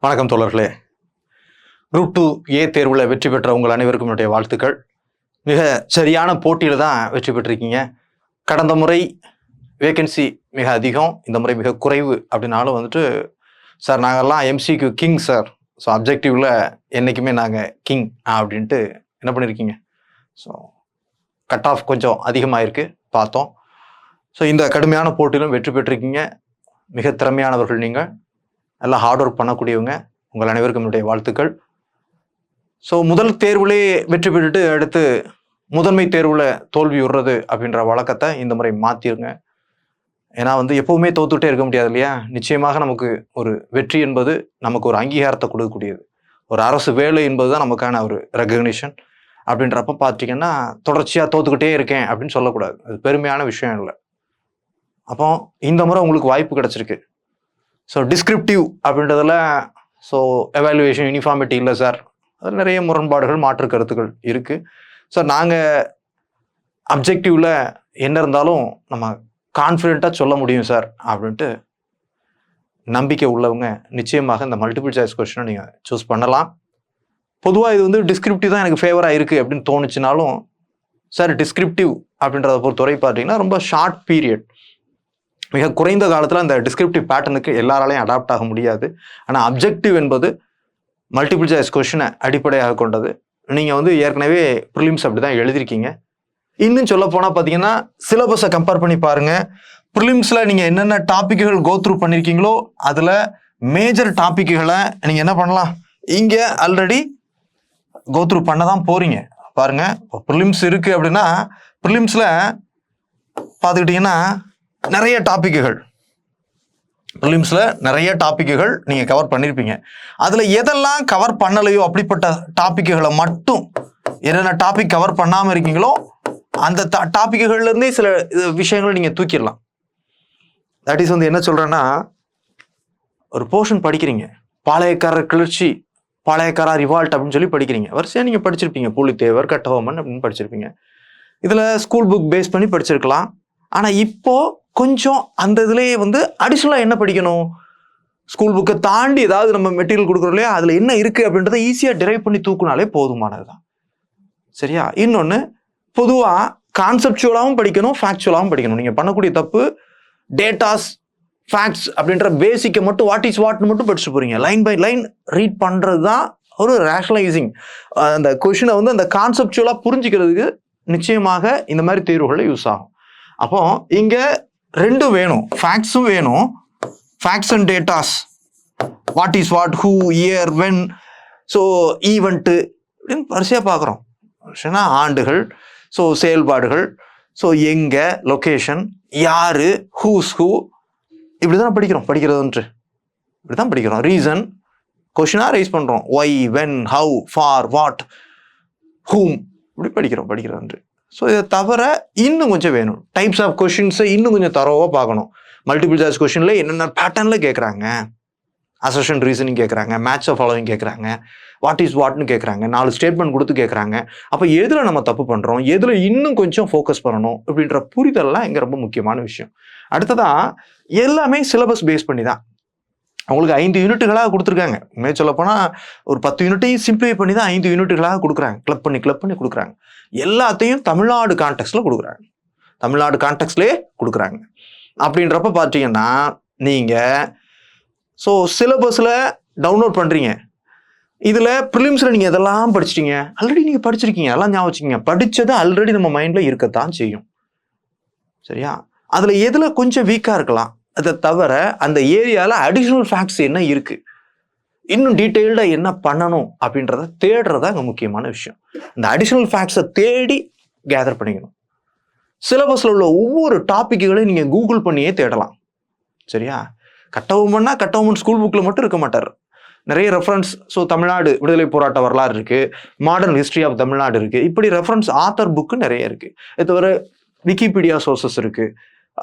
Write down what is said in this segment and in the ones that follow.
வணக்கம் தோழர்களே. குரூப் 2 ஏ தேர்வில் வெற்றி பெற்ற உங்கள் அனைவருக்கும் என்னுடைய வாழ்த்துக்கள். மிக சரியான போட்டியில் தான் வெற்றி பெற்றிருக்கீங்க. கடந்த முறை வேகன்சி மிக அதிகம், இந்த முறை மிக குறைவு அப்படின்னாலும் சார் நாங்கள்லாம் எம்சிக்கு கிங் சார், ஸோ அப்ஜெக்டிவில் என்றைக்குமே நாங்கள் கிங் அப்படின்ட்டு என்ன பண்ணியிருக்கீங்க. ஸோ கட் ஆஃப் கொஞ்சம் அதிகமாக இருக்குது பார்த்தோம். ஸோ இந்த கடுமையான போட்டியிலும் வெற்றி பெற்றிருக்கீங்க. மிக திறமையானவர்கள் நீங்கள், நல்லா ஹார்ட் ஒர்க் பண்ணக்கூடியவங்க. உங்கள் அனைவருக்கும் என்னுடைய வாழ்த்துக்கள். ஸோ முதல் தேர்வுலே வெற்றி பெற்றுட்டு அடுத்து முதன்மை தேர்வில் தோல்வி விடுறது அப்படின்ற வழக்கத்தை இந்த முறை மாற்றிருங்க. ஏன்னா எப்போவுமே தோத்துக்கிட்டே இருக்க முடியாது இல்லையா. நிச்சயமாக நமக்கு ஒரு வெற்றி என்பது நமக்கு ஒரு அங்கீகாரத்தை கொடுக்கக்கூடியது. ஒரு அரசு வேலை என்பது தான் நமக்கான ஒரு ரெகக்னிஷன். அப்படின்றப்ப பார்த்தீங்கன்னா தொடர்ச்சியாக தோத்துக்கிட்டே இருக்கேன் அப்படின்னு சொல்லக்கூடாது. அது பெருமையான விஷயம் இல்லை. அப்போ இந்த முறை உங்களுக்கு வாய்ப்பு கிடச்சிருக்கு. ஸோ டிஸ்கிரிப்டிவ் அப்படின்றதுல எவாலுவேஷன் யூனிஃபார்மிட்டி இல்லை சார், அதில் நிறைய முரண்பாடுகள் மாற்று கருத்துக்கள் இருக்குது. ஸோ நாங்கள் அப்ஜெக்டிவில் என்ன இருந்தாலும் நம்ம கான்ஃபிடென்ட்டாக சொல்ல முடியும் சார் அப்படின்ட்டு நம்பிக்கை உள்ளவங்க நிச்சயமாக இந்த மல்டிபிள் சாய்ஸ் கொஸ்டினை நீங்கள் சூஸ் பண்ணலாம். பொதுவாக இது டிஸ்கிரிப்டிவ் தான் எனக்கு ஃபேவராக இருக்குது அப்படின்னு தோணுச்சுனாலும் சார், டிஸ்கிரிப்டிவ் அப்படின்றத பொறுத்தவரை பார்த்தீங்கன்னா ரொம்ப ஷார்ட் பீரியட், மிக குறைந்த காலத்தில் அந்த டிஸ்கிரிப்டிவ் பேட்டர்னுக்கு எல்லாராலையும் அடாப்ட் ஆக முடியாது. ஆனால் அப்ஜெக்டிவ் என்பது மல்டிபிள் சாய்ஸ் கொஸ்டினை அடிப்படையாக கொண்டது. நீங்கள் ஏற்கனவே ப்ரிலிம்ஸ் அப்படி தான் எழுதியிருக்கீங்க. இன்னும் சொல்ல போனால் பார்த்தீங்கன்னா சிலபஸை கம்பேர் பண்ணி பாருங்கள். ப்ரிலிம்ஸில் நீங்கள் என்னென்ன டாப்பிக்குகள் கோத்ரூ பண்ணியிருக்கீங்களோ அதில் மேஜர் டாப்பிக்குகளை நீங்கள் என்ன பண்ணலாம், இங்கே ஆல்ரெடி கோத்ரூ பண்ண தான் போகிறீங்க. பாருங்கள், இப்போ ப்ரிலிம்ஸ் இருக்குது அப்படின்னா ப்ரிலிம்ஸில் பார்த்துக்கிட்டிங்கன்னா நிறைய டாப்பிக்குகள், ப்ரிலிம்ஸில் நிறைய டாப்பிக்குகள் நீங்கள் கவர் பண்ணியிருப்பீங்க. அதில் எதெல்லாம் கவர் பண்ணலையோ அப்படிப்பட்ட டாப்பிக்குகளை மட்டும், என்னென்ன டாபிக் கவர் பண்ணாமல் இருக்கீங்களோ அந்த டாப்பிக்குகள்லேருந்தே சில விஷயங்களை நீங்கள் தூக்கிடலாம். தட் இஸ் என்ன சொல்கிறேன்னா, ஒரு போர்ஷன் படிக்கிறீங்க, பாளையக்காரர் கிளர்ச்சி, பாளையக்காரர் ரிவால்ட் அப்படின்னு சொல்லி படிக்கிறீங்க. வரிசையாக நீங்கள் படிச்சிருப்பீங்க, பூலித்தேவர், கட்டபொம்மன் அப்படின்னு படிச்சிருப்பீங்க. இதில் ஸ்கூல் புக் பேஸ் பண்ணி படிச்சிருக்கலாம். ஆனால் இப்போது கொஞ்சம் அந்த இதுலேயே அடிஷ்னலாக என்ன படிக்கணும், ஸ்கூல் புக்கை தாண்டி ஏதாவது நம்ம மெட்டீரியல் கொடுக்குறோம் இல்லையா, அதில் என்ன இருக்குது அப்படின்றத ஈஸியாக டிரைவ் பண்ணி தூக்குனாலே போதுமானது தான். சரியா? இன்னொன்று, பொதுவாக கான்செப்சுவலாகவும் படிக்கணும், ஃபேக்சுவலாகவும் படிக்கணும். நீங்கள் பண்ணக்கூடிய தப்பு டேட்டாஸ் ஃபேக்ட்ஸ் அப்படின்ற பேசிக்கை மட்டும் வாட் இஸ் வாட்னு மட்டும் படிச்சுட்டு போகிறீங்க. லைன் பை லைன் ரீட் பண்ணுறது தான் ஒரு ரேஷனலைசிங். அந்த கொஷினை அந்த கான்செப்சுவலாக புரிஞ்சிக்கிறதுக்கு நிச்சயமாக இந்த மாதிரி தேர்வுகளில் யூஸ் ஆகும். அப்போ இங்கே ரெண்டும் வேணும், ஃபேக்ட்ஸும் வேணும், facts and datas, what is what, who, year, when, so event அப்படின்னு வரிசையாக பார்க்குறோம். ஆண்டுகள், ஸோ செயல்பாடுகள், ஸோ எங்கே, லொக்கேஷன், யார், ஹூஸ் ஹூ, இப்படி தான் படிக்கிறோம். இப்படி தான் படிக்கிறோம். ரீசன் கொஷினாக ரைஸ் பண்ணுறோம். Why, when, how, for, what, whom, இப்படி படிக்கிறோம். ஸோ இதை தவிர இன்னும் கொஞ்சம் வேணும். டைப்ஸ் ஆஃப் கொஷின்ஸை இன்னும் கொஞ்சம் தரோவாக பார்க்கணும். மல்டிபிள் சாய்ஸ் கொஷினில் என்னென்ன பேட்டர்னில் கேட்குறாங்க, அசர்ஷன் ரீசனிங் கேட்குறாங்க, மேட்ச் ஆஃப் ஃபாலோவிங் கேட்குறாங்க, வாட் இஸ் வாட்னு கேட்குறாங்க, 4 ஸ்டேட்மெண்ட் கொடுத்து கேட்குறாங்க. அப்போ எதில் நம்ம தப்பு பண்ணுறோம், எதில் இன்னும் கொஞ்சம் ஃபோக்கஸ் பண்ணணும் அப்படின்ற புரிதல்லாம் இங்கே ரொம்ப முக்கியமான விஷயம். அடுத்ததான் எல்லாமே சிலபஸ் பேஸ் பண்ணி தான். அவங்களுக்கு 5 யூனிட்டுகளாக கொடுத்துருக்காங்க. உண்மையை சொல்லப்போனால் ஒரு 10 யூனிட்டையும் சிம்பிளிஃபை பண்ணி தான் 5 யூனிட்டுகளாக கொடுக்குறாங்க. கிளப் பண்ணி கொடுக்குறாங்க. எல்லாத்தையும் தமிழ்நாடு கான்டெக்ஸ்டில் கொடுக்குறாங்க. தமிழ்நாடு கான்டெக்ஸ்ட்லேயே கொடுக்குறாங்க. அப்படின்றப்ப பார்த்தீங்கன்னா நீங்கள் சிலபஸில் டவுன்லோட் பண்ணுறீங்க. இதில் ப்ரிலிம்ஸில் நீங்கள் எதெல்லாம் படிச்சிட்டீங்க, ஆல்ரெடி நீங்கள் படிச்சிருக்கீங்க, எல்லாம் ஞாபகம் வச்சுக்கிங்க. படித்ததை ஆல்ரெடி நம்ம மைண்டில் இருக்கத்தான் செய்யும். சரியா? அதில் எதில் கொஞ்சம் வீக்காக இருக்கலாம். அதை தவிர அந்த ஏரியாவில் அடிஷ்னல் ஃபேக்ட்ஸ் என்ன இருக்குது, இன்னும் டீட்டெயில்டாக என்ன பண்ணணும் அப்படின்றத தேடுறதா அங்கே முக்கியமான விஷயம். இந்த அடிஷ்னல் ஃபேக்ட்ஸை தேடி கேதர் பண்ணிக்கணும். சிலபஸில் உள்ள ஒவ்வொரு டாப்பிக்குகளையும் நீங்கள் கூகுள் பண்ணியே தேடலாம். சரியா? கட்டபொம்மன் ஸ்கூல் புக்கில் மட்டும் இருக்க மாட்டார். நிறைய ரெஃபரன்ஸ், தமிழ்நாடு விடுதலை போராட்ட வரலாறு இருக்குது, மாடர்ன் ஹிஸ்ட்ரி ஆஃப் தமிழ்நாடு இருக்குது, இப்படி ரெஃபரன்ஸ் ஆத்தர் புக்கு நிறைய இருக்குது. இது தவிர விக்கிபீடியா சோர்சஸ் இருக்குது.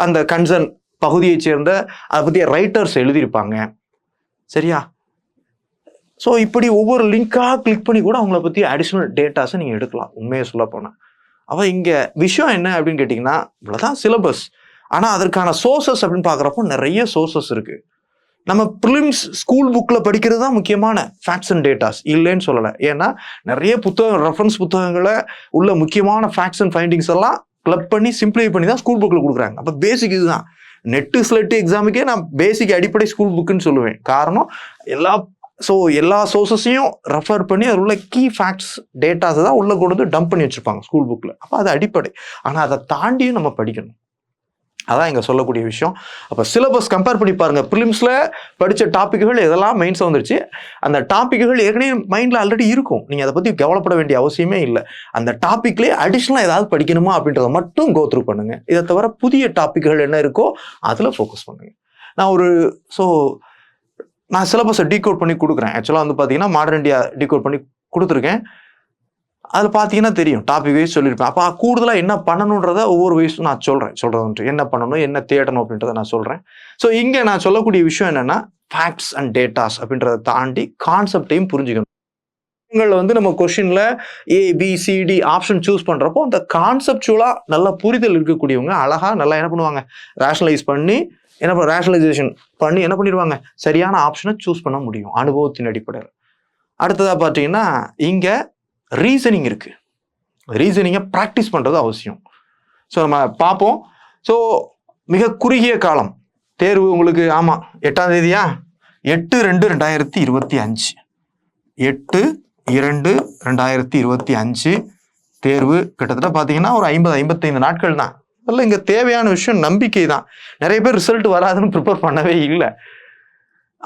அந்த கன்சர்ன் பகுதியைச் சேர்ந்த அதை பற்றிய ரைட்டர்ஸ் எழுதியிருப்பாங்க. சரியா? ஸோ இப்படி ஒவ்வொரு லிங்காக கிளிக் பண்ணி கூட அவங்கள பற்றி அடிஷ்னல் டேட்டாஸை நீங்கள் எடுக்கலாம். உண்மையை சொல்ல போனால் அவள் இங்கே விஷயம் என்ன அப்படின்னு கேட்டிங்கன்னா, இவ்வளோதான் சிலபஸ். ஆனால் அதற்கான சோர்சஸ் அப்படின்னு பார்க்குறப்போ நிறைய சோர்சஸ் இருக்குது. நம்ம ப்ரிலிம்ஸ் ஸ்கூல் புக்கில் படிக்கிறது தான் முக்கியமான ஃபேக்ட்ஸ் அண்ட் டேட்டாஸ், இல்லைன்னு சொல்லலை. ஏன்னா நிறைய ரெஃபரன்ஸ் புத்தகங்களை உள்ள முக்கியமான ஃபேக்ட்ஸ் அண்ட் ஃபைண்டிங்ஸ் எல்லாம் கிளப் பண்ணி சிம்பிளை பண்ணி தான் ஸ்கூல் புக்கில் கொடுக்குறாங்க. அப்போ பேசிக் இதுதான். நெட்டு ஸ்லெட்டு எக்ஸாமுக்கே நான் பேசிக் அடிப்படை ஸ்கூல் புக்குன்னு சொல்லுவேன். காரணம் எல்லா சோர்ஸஸையும் ரெஃபர் பண்ணி அதில் உள்ள கீ ஃபேக்ட்ஸ் டேட்டாஸை தான் உள்ள கொண்டு வந்து டம்ப் பண்ணி வச்சுருப்பாங்க ஸ்கூல் புக்கில். அப்போ அது அடிப்படை. ஆனால் அதை தாண்டியும் நம்ம படிக்கணும். அதான் இங்கே சொல்லக்கூடிய விஷயம். அப்போ சிலபஸ் கம்பேர் பண்ணி பாருங்கள். ப்ரிலிம்ஸில் படித்த டாப்பிக்குகள் எதெல்லாம் மெயின்ஸாக வந்துருச்சு, அந்த டாப்பிக்குகள் ஏற்கனவே மைண்டில் ஆல்ரெடி இருக்கும். நீங்கள் அதை பற்றி கவலைப்பட வேண்டிய அவசியமே இல்லை. அந்த டாப்பிக்லேயே அடிஷ்னலாக ஏதாவது படிக்கணுமா அப்படின்றத மட்டும் கோ த்ரூ பண்ணுங்கள். இதை தவிர புதிய டாப்பிக்குகள் என்ன இருக்கோ அதில் ஃபோக்கஸ் பண்ணுங்கள். நான் சிலபஸை டீகோட் பண்ணி கொடுக்குறேன். ஆக்சுவலாக வந்து பார்த்தீங்கன்னா மாடர்ன் இந்தியா டீகோட் பண்ணி கொடுத்துருக்கேன். அதில் பார்த்தீங்கன்னா தெரியும், டாபிக் வைஸ் சொல்லியிருப்பேன். அப்போ கூடுதலாக என்ன பண்ணணுன்றதை ஒவ்வொரு வயசும் நான் சொல்கிறது என்ன பண்ணணும், என்ன தேடணும் அப்படின்றத நான் சொல்கிறேன். ஸோ இங்கே நான் சொல்லக்கூடிய விஷயம் என்னென்னா, ஃபேக்ட்ஸ் அண்ட் டேட்டாஸ் அப்படின்றத தாண்டி கான்செப்டையும் புரிஞ்சுக்கணும். நீங்கள் வந்து நம்ம கொஷினில் ABCD ஆப்ஷன் சூஸ் பண்ணுறப்போ அந்த கான்செப்டுவலாக நல்ல புரிதல் இருக்கக்கூடியவங்க அழகாக நல்லா என்ன பண்ணுவாங்க, ரேஷனலைசேஷன் பண்ணி என்ன பண்ணிடுவாங்க, சரியான ஆப்ஷனை சூஸ் பண்ண முடியும் அனுபவத்தின் அடிப்படையில். அடுத்ததாக பார்த்தீங்கன்னா இங்கே ரீசனிங் இருக்குது. ரீசனிங்கை ப்ராக்டிஸ் பண்ணுறது அவசியம். ஸோ நம்ம பார்ப்போம். ஸோ மிக குறுகிய காலம் தேர்வு உங்களுக்கு. ஆமாம், 8ஆம் தேதியா, 8/2/2025 8/2/2025 தேர்வு. கிட்டத்தட்ட பார்த்தீங்கன்னா ஒரு 50-55 நாட்கள் தான். அதில் இங்கே தேவையான விஷயம் நம்பிக்கை தான். நிறைய பேர் ரிசல்ட் வராதுன்னு ப்ரிப்பேர் பண்ணவே இல்லை.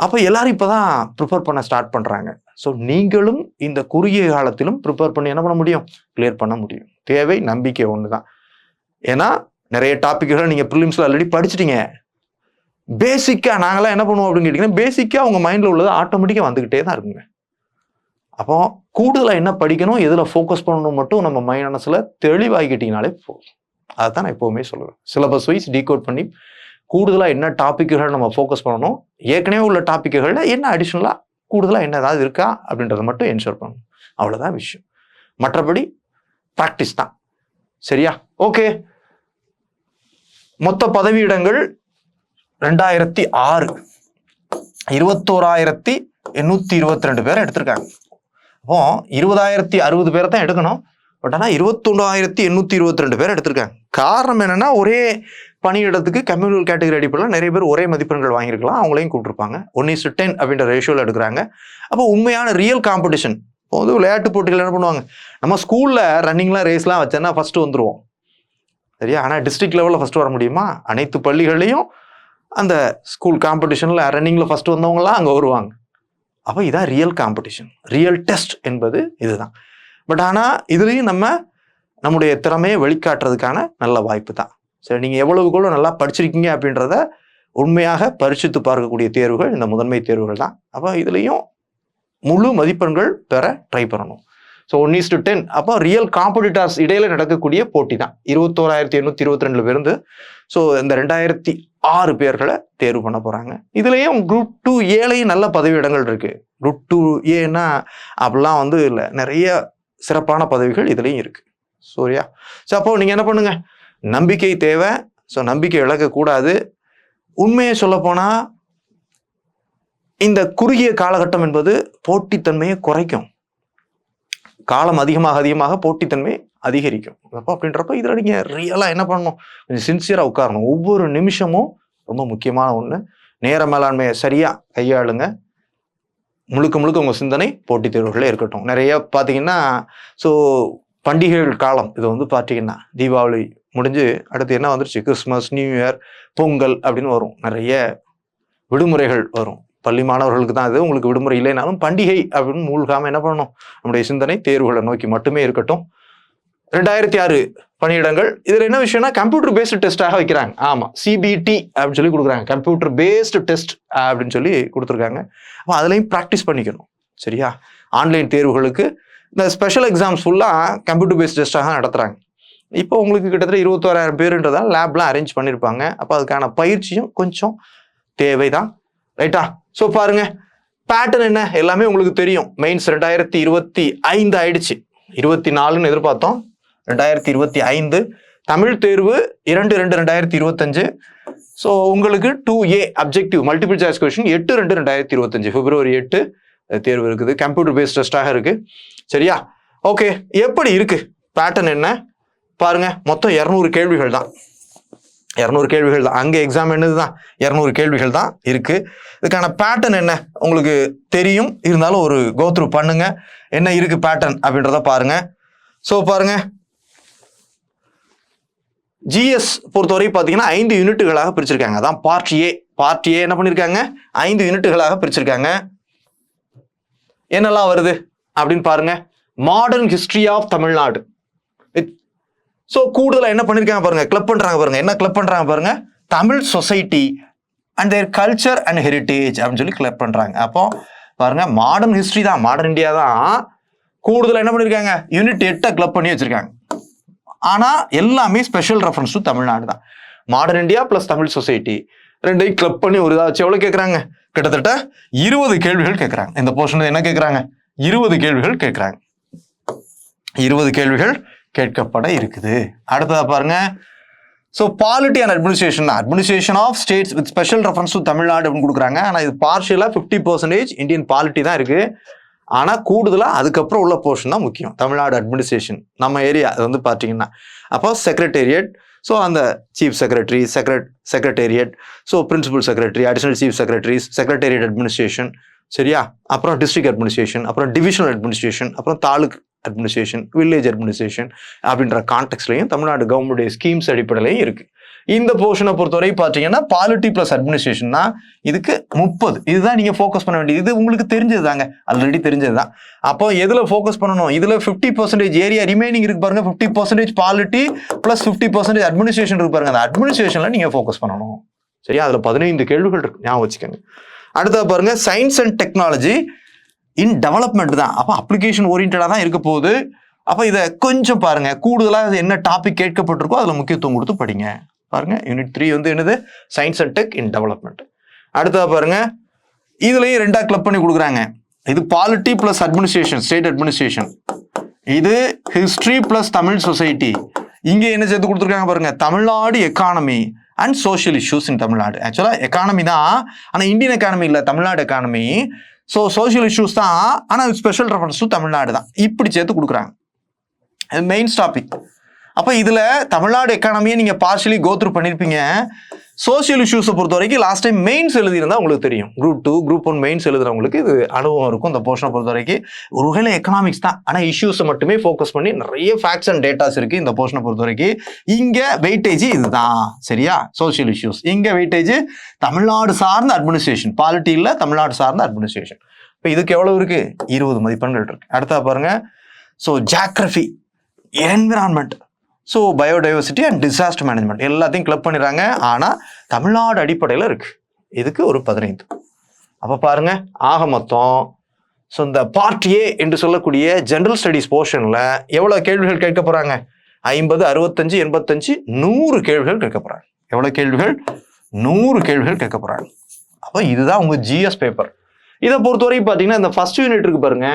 அப்போ எல்லாரும் இப்போ தான் ப்ரிப்பேர் பண்ண ஸ்டார்ட் பண்ணுறாங்க. ஸோ நீங்களும் இந்த குறுகிய காலத்திலும் ப்ரிப்பேர் பண்ணி என்ன பண்ண முடியும், கிளியர் பண்ண முடியும். தேவை நம்பிக்கை ஒன்று தான். ஏன்னா நிறைய டாப்பிக்குகளை நீங்கள் ப்ரிலிம்ஸில் ஆல்ரெடி படிச்சுட்டீங்க. பேசிக்காக நாங்களாம் என்ன பண்ணுவோம் அப்படின்னு கேட்டிங்கன்னா, பேசிக்காக உங்கள் மைண்டில் உள்ளது ஆட்டோமேட்டிக்காக வந்துக்கிட்டே தான் இருக்குங்க. அப்போ கூடுதலாக என்ன படிக்கணும், எதில் ஃபோக்கஸ் பண்ணணும் மட்டும் நம்ம மனசில் தெளிவாகிக்கிட்டீங்கனாலே போதும். அதை தான் நான் எப்போவுமே சொல்லுவேன். சிலபஸ் வைஸ் டீகோட் பண்ணி கூடுதலாக என்ன டாப்பிக்குகள் நம்ம ஃபோக்கஸ் பண்ணணும், ஏற்கனவே உள்ள டாப்பிக்குகளில் என்ன அடிஷ்னலாக கூடுதலாக என்ன ஏதாவது இருக்கா அப்படின்றத மட்டும் என்ஷூர் பண்ணணும். அவ்வளோதான் விஷயம். மற்றபடி ப்ராக்டிஸ் தான். சரியா? ஓகே. மொத்த பதவியிடங்கள் 2006 21,822 பேரை எடுத்திருக்காங்க. அப்போ 20,060 பேரை தான் எடுக்கணும். பட் ஆனால் 21,822 பேர் எடுத்திருக்காங்க. காரணம் என்னன்னா, ஒரே பணியிடத்துக்கு கம்யூனல் கேட்டகரி அடிப்படையில் நிறைய பேர் ஒரே மதிப்பெண்கள் வாங்கியிருக்கலாம். அவங்களையும் கூப்பிட்டுருப்பாங்க. 1:10 அப்படின்ற ரேஷியோவில் எடுக்கிறாங்க. அப்போ உண்மையான ரியல் காம்படிஷன். இப்போ வந்து விளையாட்டு போட்டிகள் என்ன பண்ணுவாங்க, நம்ம ஸ்கூலில் ரன்னிங்லாம் ரேஸ்லாம் வச்சோன்னா ஃபஸ்ட்டு வந்துடுவோம். சரியா? ஆனால் டிஸ்ட்ரிக்ட் லெவலில் ஃபஸ்ட்டு வர முடியுமா? அனைத்து பள்ளிகள்லையும் அந்த ஸ்கூல் காம்படிஷனில் ரன்னிங்கில் ஃபஸ்ட்டு வந்தவங்களாம் அங்கே வருவாங்க. அப்போ இதான் ரியல் காம்படிஷன். ரியல் டெஸ்ட் என்பது இதுதான். பட் ஆனால் இதுலேயும் நம்முடைய திறமையை வெளிக்காட்டுறதுக்கான நல்ல வாய்ப்பு தான். சரி, நீங்கள் எவ்வளவுக்குள்ள நல்லா படிச்சிருக்கீங்க அப்படின்றத உண்மையாக பரிசித்து பார்க்கக்கூடிய தேர்வுகள் இந்த முதன்மை தேர்வுகள் தான். அப்போ இதுலேயும் முழு மதிப்பெண்கள் பெற ட்ரை பண்ணணும். ஸோ 1:10. அப்போ ரியல் காம்படிட்டர்ஸ் இடையில நடக்கக்கூடிய போட்டி தான். 21,822 பேருந்து. ஸோ இந்த 2006 பேர்களை தேர்வு பண்ண போகிறாங்க. இதுலேயும் குரூப் 2A நல்ல பதவியிடங்கள் இருக்குது. குரூப் 2A அப்படிலாம் வந்து இல்லை, நிறைய சிறப்பான பதவிகள் இதுலேயும் இருக்குது. சரியா? ஸோ அப்போ நீங்கள் என்ன பண்ணுங்க, நம்பிக்கை தேவை. ஸோ நம்பிக்கை இழக்கக்கூடாது. உண்மையை சொல்லப்போனால் இந்த குறுகிய காலகட்டம் என்பது போட்டித்தன்மையை குறைக்கும். காலம் அதிகமாக போட்டித்தன்மை அதிகரிக்கும். அப்போ அப்படின்றப்ப இதில் நீங்கள் ரியலாக என்ன பண்ணணும், கொஞ்சம் சின்சியராக உட்காரணும். ஒவ்வொரு நிமிஷமும் ரொம்ப முக்கியமான ஒன்று. நேர மேலாண்மையை சரியாக கையாளுங்க. முழுக்க உங்கள் சிந்தனை போட்டித் தேர்வுகளே இருக்கட்டும். நிறைய பார்த்தீங்கன்னா, ஸோ பண்டிகைகள் காலம் இது வந்து பார்த்தீங்கன்னா தீபாவளி முடிஞ்சு அடுத்து என்ன வந்துருச்சு, கிறிஸ்மஸ், நியூ இயர், பொங்கல் அப்படின்னு வரும். நிறைய விடுமுறைகள் வரும். பள்ளி மாணவர்களுக்கு தான் இது. உங்களுக்கு விடுமுறை இல்லைனாலும் பண்டிகை அப்படின்னு மூழ்காமல் என்ன பண்ணணும், நம்முடைய சிந்தனை தேர்வுகளை நோக்கி மட்டுமே இருக்கட்டும். 2006 பணியிடங்கள். இதில் என்ன விஷயம்னா, கம்ப்யூட்டர் பேஸ்டு டெஸ்ட்டாக வைக்கிறாங்க. ஆமாம், CBT அப்படின்னு சொல்லி கொடுக்குறாங்க. கம்ப்யூட்டர் பேஸ்டு டெஸ்ட் அப்படின்னு சொல்லி கொடுத்துருக்காங்க. அப்போ அதுலேயும் ப்ராக்டிஸ் பண்ணிக்கணும். சரியா? ஆன்லைன் தேர்வுகளுக்கு இந்த ஸ்பெஷல் எக்ஸாம்ஸ் ஃபுல்லாக கம்ப்யூட்டர் பேஸ்ட் டெஸ்ட்டாக நடத்துகிறாங்க. இப்போ உங்களுக்கு கிட்டத்தட்ட 21,000 பேருன்றதால் லேப்லாம் அரேஞ்ச் பண்ணியிருப்பாங்க. அப்போ அதுக்கான பயிற்சியும் கொஞ்சம் தேவை தான். ரைட்டா? ஸோ பாருங்க, பேட்டர்ன் என்ன எல்லாமே உங்களுக்கு தெரியும். மெயின்ஸ் 2025 ஆயிடுச்சு. 24ன்னு எதிர்பார்த்தோம், 2025. தமிழ் தேர்வு 2/2/2025. ஸோ உங்களுக்கு 2A objective multiple choice question 8/2/2025 பிப்ரவரி 8 தேர்வு இருக்குது. கம்ப்யூட்டர் பேஸ்ட் டெஸ்டாக இருக்கு. சரியா? ஓகே, எப்படி இருக்கு பேட்டர்ன் என்ன பாருங்க. மொத்தம் 200 கேள்விகள் தான். 200 கேள்விகள் தான். அங்கே எக்ஸாம் என்னது தான் 200 கேள்விகள் தான் இருக்கு. இதுக்கான பேட்டர்ன் என்ன உங்களுக்கு தெரியும், இருந்தாலும் ஒரு கோத்ரூ பண்ணுங்க என்ன இருக்கு பேட்டர்ன் அப்படின்றத பாருங்க. ஸோ பாருங்க, ஜிஎஸ் பொறுத்தவரை பார்த்தீங்கன்னா 5 யூனிட்டுகளாக பிரிச்சிருக்காங்க. அதான் பார்ட் ஏ. பார்ட் ஏ என்ன பண்ணியிருக்காங்க, 5 யூனிட்டுகளாக பிரிச்சிருக்காங்க. என்னெல்லாம் வருது அப்படின்னு பாருங்க. Modern history of Tamil Nadu. So கூடுதலாக என்ன பண்ணியிருக்காங்க பாருங்க, கிளப் பண்றாங்க பாருங்க. என்ன கிளப் பண்றாங்க பாருங்க, Tamil society and their culture and heritage அப்படின்னு சொல்லி கிளப் பண்றாங்க. அப்போ பாருங்க, மாடர்ன் ஹிஸ்டரி தான், மாடர்ன் இந்தியா தான். கூடுதலாக என்ன பண்ணியிருக்காங்க, யூனிட் 8 கிளப் பண்ணி வச்சிருக்காங்க. ஆனா எல்லாமே ஸ்பெஷல் ரெஃபரன்ஸ் டு தமிழ்நாடு தான். Modern India plus Tamil society ரெண்டையும் கிளப் பண்ணி ஒரு இதாக வச்சு எவ்வளவு கேட்கறாங்க, கிட்டத்தட்ட 20 கேள்விகள் கேட்கறாங்க. இந்த போர்ஷன் என்ன கேட்கறாங்க, 20 கேள்விகள் கேட்கறாங்க. 20 கேள்விகள் கேட்கப்பட இருக்குது. அடுத்ததா பாருங்க. So polity and administration, administration of states with special reference to Tamil Nadu அப்படின்னு கொடுக்குறாங்க. ஆனால் இது பார்ஷியலா 50% இந்தியன் பாலிட்டி தான் இருக்கு. ஆனால் கூடுதலாக அதுக்கப்புறம் உள்ள போர்ஷன் தான் முக்கியம். தமிழ்நாடு அட்மினிஸ்ட்ரேஷன் நம்ம ஏரியா அது வந்து பார்த்தீங்கன்னா, அப்போ செக்ரட்டேரியட், ஸோ அந்த chief secretary, secretariat, so principal secretary, additional chief secretaries, secretariat administration, சரியா? அப்புறம் டிஸ்ட்ரிக்ட் அட்மினிஸ்ட்ரேஷன், அப்புறம் டிவிஷனல் அட்மினிஸ்ட்ரேஷன், அப்புறம் தாலுக் அட்மினிஸ்ட்ரேஷன், வில்லேஜ் அட்மினிஸ்ட்ரேஷன் அப்படின்ற கான்டெக்ட்லையும் தமிழ்நாடு கவர்மெண்ட் ஸ்கீம்ஸ் அடிப்படையிலையும் இருக்கு. இந்த போர்ஷனை பொறுத்தவரை பார்த்தீங்கன்னா பாலிட்டி பிளஸ் அட்மினிஸ்ட்ரேஷன் தான். இதுக்கு 30. இதுதான் நீங்க ஃபோக்கஸ் பண்ண வேண்டியது. இது உங்களுக்கு தெரிஞ்சது தாங்க, ஆல்ரெடி தெரிஞ்சது தான். அப்போ எதுல ஃபோக்கஸ் பண்ணணும், இதுல 50% ஏரியா ரிமைனிங் இருக்கு பாருங்க. 50% பாலிட்டி பிளஸ் 50% அட்மினிஸ்ட்ரேஷன் இருக்கு பாருங்க. அந்த அட்மினிஸ்ட்ரேஷன்ல நீங்க ஃபோக்கஸ் பண்ணணும். சரியா? அதுல 15 கேள்விகள் இருக்கு, ஞாபகம் வச்சுக்கோங்க. அடுத்தது பாருங்க, science and technology in development தான். அப்போ அப்ளிகேஷன் ஓரியன்டா தான் இருக்க போகுது. அப்போ இதை கொஞ்சம் பாருங்க, கூடுதலாக என்ன டாபிக் கேட்கப்பட்டிருக்கோ அதில் முக்கியத்துவம் கொடுத்து படிங்க. பாருங்க, யூனிட் 3 வந்து என்னது, science and tech in development. அடுத்தது பாருங்க, இதுலயும் 2 கிளப் பண்ணி கொடுக்குறாங்க. இது polity plus administration, state administration. இது ஹிஸ்டரி பிளஸ் தமிழ் சொசைட்டி. இங்க என்ன சேர்த்து கொடுத்துருக்காங்க பாருங்க, Tamil Nadu economy and social issues இன் தமிழ்நாடு. ஆக்சுவலா எக்கானமி தான், ஆனால் இந்தியன் எக்கானமி இல்லை, Tamil Nadu economy. So social issues தான், ஆனால் ஸ்பெஷல் ரெஃபரன்ஸ் டு தமிழ்நாடு தான். இப்படி சேர்த்து கொடுக்குறாங்க. Main topic. அப்போ இதில் தமிழ்நாடு எக்கானமியை நீங்கள் பார்ஷியலி கோத்ரூ பண்ணியிருப்பீங்க. சோஷியல் இஷ்யூஸை பொறுத்த வரைக்கும் லாஸ்ட் டைம் மெயின்ஸ் எழுதியிருந்தா உங்களுக்கு தெரியும். குரூப் 2, குரூப் 1 மெயின்ஸ் எழுதுறவங்களுக்கு இது அனுபவம் இருக்கும். இந்த போர்ஷனை பொறுத்த வரைக்கும் ஒரு வகையில் எக்கனாமிக்ஸ் தான், ஆனால் இஷ்யூஸை மட்டுமே ஃபோக்கஸ் பண்ணி நிறைய ஃபேக்ட்ஸ் அண்ட் டேட்டாஸ் இருக்கு இந்த போர்ஷனை பொறுத்த வரைக்கும். இங்கே வெயிட்டேஜ் இதுதான், சரியா? Social issues. இங்கே வெயிட்டேஜ் தமிழ்நாடு சார்ந்த அட்மினிஸ்ட்ரேஷன், பாலிட்டி இல்லை, தமிழ்நாடு சார்ந்த அட்மினிஸ்ட்ரேஷன். இப்போ இதுக்கு எவ்வளவு இருக்கு, 20 மதிப்பெண்கள் இருக்கு. அடுத்தா பாருங்க, so geography, environment, so biodiversity and disaster management எல்லாத்தையும் கிளப் பண்ணிடுறாங்க. ஆனால் தமிழ்நாடு அடிப்படையில் இருக்கு. இதுக்கு ஒரு 15. அப்போ பாருங்க, ஆக மொத்தம் ஸோ இந்த பார்ட் ஏ என்று சொல்லக்கூடிய ஜெனரல் ஸ்டடீஸ் போர்ஷனில் எவ்வளோ கேள்விகள் கேட்க போறாங்க, 50, 65, 85, 100 கேள்விகள் கேட்க போறாங்க. எவ்வளோ கேள்விகள், 100 கேள்விகள் கேட்க போறாங்க. அப்போ இதுதான் உங்க ஜிஎஸ் பேப்பர். இதை பொறுத்தவரைக்கும் பார்த்தீங்கன்னா இந்த ஃபர்ஸ்ட் யூனிட் இருக்கு பாருங்க,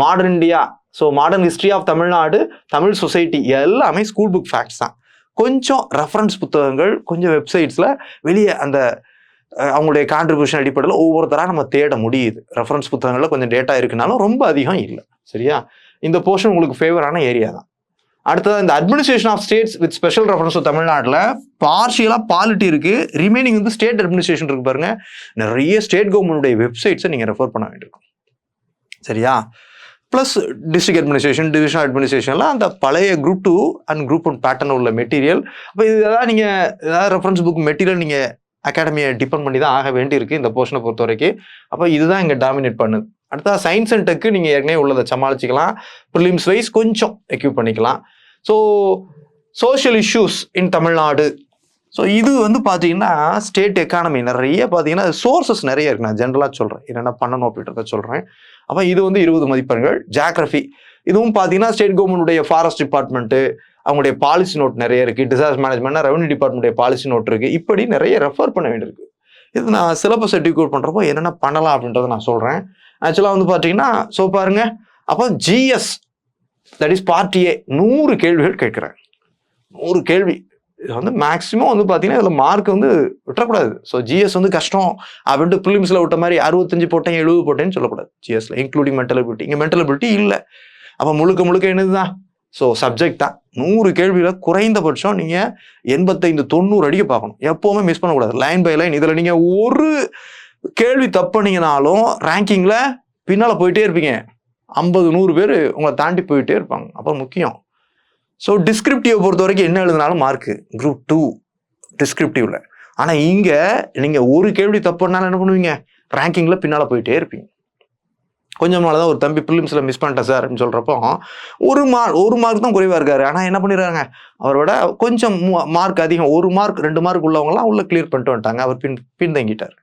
modern India, so modern history of Tamil Nadu, Tamil society, எல்லாமே ஸ்கூல் புக் ஃபேக்ட்ஸ் தான். கொஞ்சம் ரெஃபரன்ஸ் புத்தகங்கள், கொஞ்சம் வெப்சைட்ஸில் வெளியே அந்த அவங்களுடைய கான்ட்ரிபியூஷன் அடிப்படையில் ஒவ்வொருத்தராக நம்ம தேட முடியுது. ரெஃபரன்ஸ் புத்தகங்களில் கொஞ்சம் டேட்டா இருக்குனாலும் ரொம்ப அதிகம் இல்லை. சரியா? இந்த போர்ஷன் உங்களுக்கு ஃபேவரான ஏரியா தான். அடுத்தது இந்த administration of states with special reference தமிழ்நாட்டில் பார்ஷியலாக பாலிட்டி இருக்கு, ரிமைனிங் வந்து ஸ்டேட் அட்மினிஸ்ட்ரேஷன் இருக்கு பாருங்க. நிறைய ஸ்டேட் கவர்மெண்டுடைய வெப்சைட்ஸை நீங்கள் ரெஃபர் பண்ண வேண்டியிருக்கும். சரியா? ப்ளஸ் டிஸ்ட்ரிக்ட் அட்மினிஸ்ட்ரேஷன், டிவிஷனல் அட்மினிஸ்ட்ரேஷன்லாம் அந்த பழைய குரூப் 2 அண்ட் குரூப் 1 பேட்டர்ன் உள்ள மெட்டீரியல். அப்போ இதெல்லாம் நீங்கள் ஏதாவது ரெஃபரன்ஸ் புக் மெட்டீரியல் நீங்கள் அகாடமியை டிபெண்ட் பண்ணி தான் ஆக வேண்டியிருக்கு இந்த போர்ஷனை பொறுத்த வரைக்கும். அப்போ இதுதான் இங்கே டாமினேட் பண்ணுது. அடுத்தா சயின்ஸ் அண்ட் டெக்கு நீங்கள் ஏற்கனவே உள்ளதை சமாளிச்சிக்கலாம், ப்ரிலிம்ஸ் வைஸ் கொஞ்சம் எக்யூப் பண்ணிக்கலாம். ஸோ சோஷியல் இஷ்யூஸ் இன் தமிழ்நாடு, ஸோ இது வந்து பார்த்தீங்கன்னா ஸ்டேட் எக்கானமி நிறைய பார்த்தீங்கன்னா சோர்சஸ் நிறைய இருக்கு. நான் ஜென்ரலாக சொல்கிறேன், என்னென்ன பண்ணணும் அப்படின்றத சொல்கிறேன். அப்போ இது வந்து 20 மதிப்பெண்கள். ஜியாகிரபி, இதுவும் பார்த்தீங்கன்னா ஸ்டேட் கவர்மெண்டுடைய ஃபாரஸ்ட் டிபார்ட்மெண்ட்டு அவங்களுடைய பாலிசி நோட் நிறைய இருக்குது. டிசாஸ்டர் மேனேஜ்மெண்ட்னா ரெவன்யூ டிபார்ட்மெண்ட்டுடைய பாலிசி நோட் இருக்குது. இப்படி நிறைய ரெஃபர் பண்ண வேண்டியிருக்கு. இது நான் சிலபஸ் எக்யூட் பண்ணுறப்போ என்னென்ன பண்ணலாம் அப்படின்றத நான் சொல்கிறேன். ஆக்சுவலாக வந்து பார்த்தீங்கன்னா ஸோ பாருங்க, அப்போ GS that is part A 100 கேள்விகள் கேட்குறேன். 100 கேள்வி இது வந்து மேக்ஸிமம் வந்து பார்த்தீங்கன்னா இதில் மார்க் வந்து விட்டுறக்கூடாது. ஸோ ஜிஎஸ் வந்து கஷ்டம் அப்படின்ட்டு ப்ரிலிம்ஸில் விட்ட மாதிரி 65 போட்டேன் 70 போட்டேன்னு சொல்லக்கூடாது. ஜிஎஸ்ல இன்க்ளூடிங் மென்டல் எபிலிட்டி. இங்கே மென்டல் எபிலிட்டி இல்லை. அப்போ முழுக்க முழுக்க என்னது தான்? ஸோ சப்ஜெக்ட் தான். 100 கேள்வியில் குறைந்தபட்சம் நீங்கள் 85 90 அடிக்க பார்க்கணும். எப்போவுமே மிஸ் பண்ணக்கூடாது. Line by line. இதில் நீங்கள் ஒரு கேள்வி தப்பு பண்ணீங்கனாலும் ரேங்கிங்கில் பின்னால் போயிட்டே இருப்பீங்க. 50 100 பேர் உங்களை தாண்டி போயிட்டே இருப்பாங்க. அப்புறம் முக்கியம். ஸோ டிஸ்கிரிப்டிவை பொறுத்த வரைக்கும் என்ன எழுதினாலும் மார்க்கு குரூப் 2 டிஸ்கிரிப்டிவ்ல. ஆனால் இங்கே நீங்கள் ஒரு கேள்வி தப்புனாலும் என்ன பண்ணுவீங்க? ரேங்கிங்கில் பின்னால் போயிட்டே இருப்பீங்க. கொஞ்சம் நாள் தான் ஒரு தம்பி ப்ரிலிம்ஸில் மிஸ் பண்ணிட்டேன் சார் அப்படின்னு சொல்கிறப்போ ஒரு மார்க் தான் குறைவாக இருக்காரு. ஆனால் என்ன பண்ணிடுறாங்க? அவரோட கொஞ்சம் மார்க் அதிகம் 1 மார்க் 2 மார்க் உள்ளவங்களாம் உள்ள கிளியர் பண்ணிட்டு வந்துட்டாங்க. அவர் பின்தங்கிட்டார்.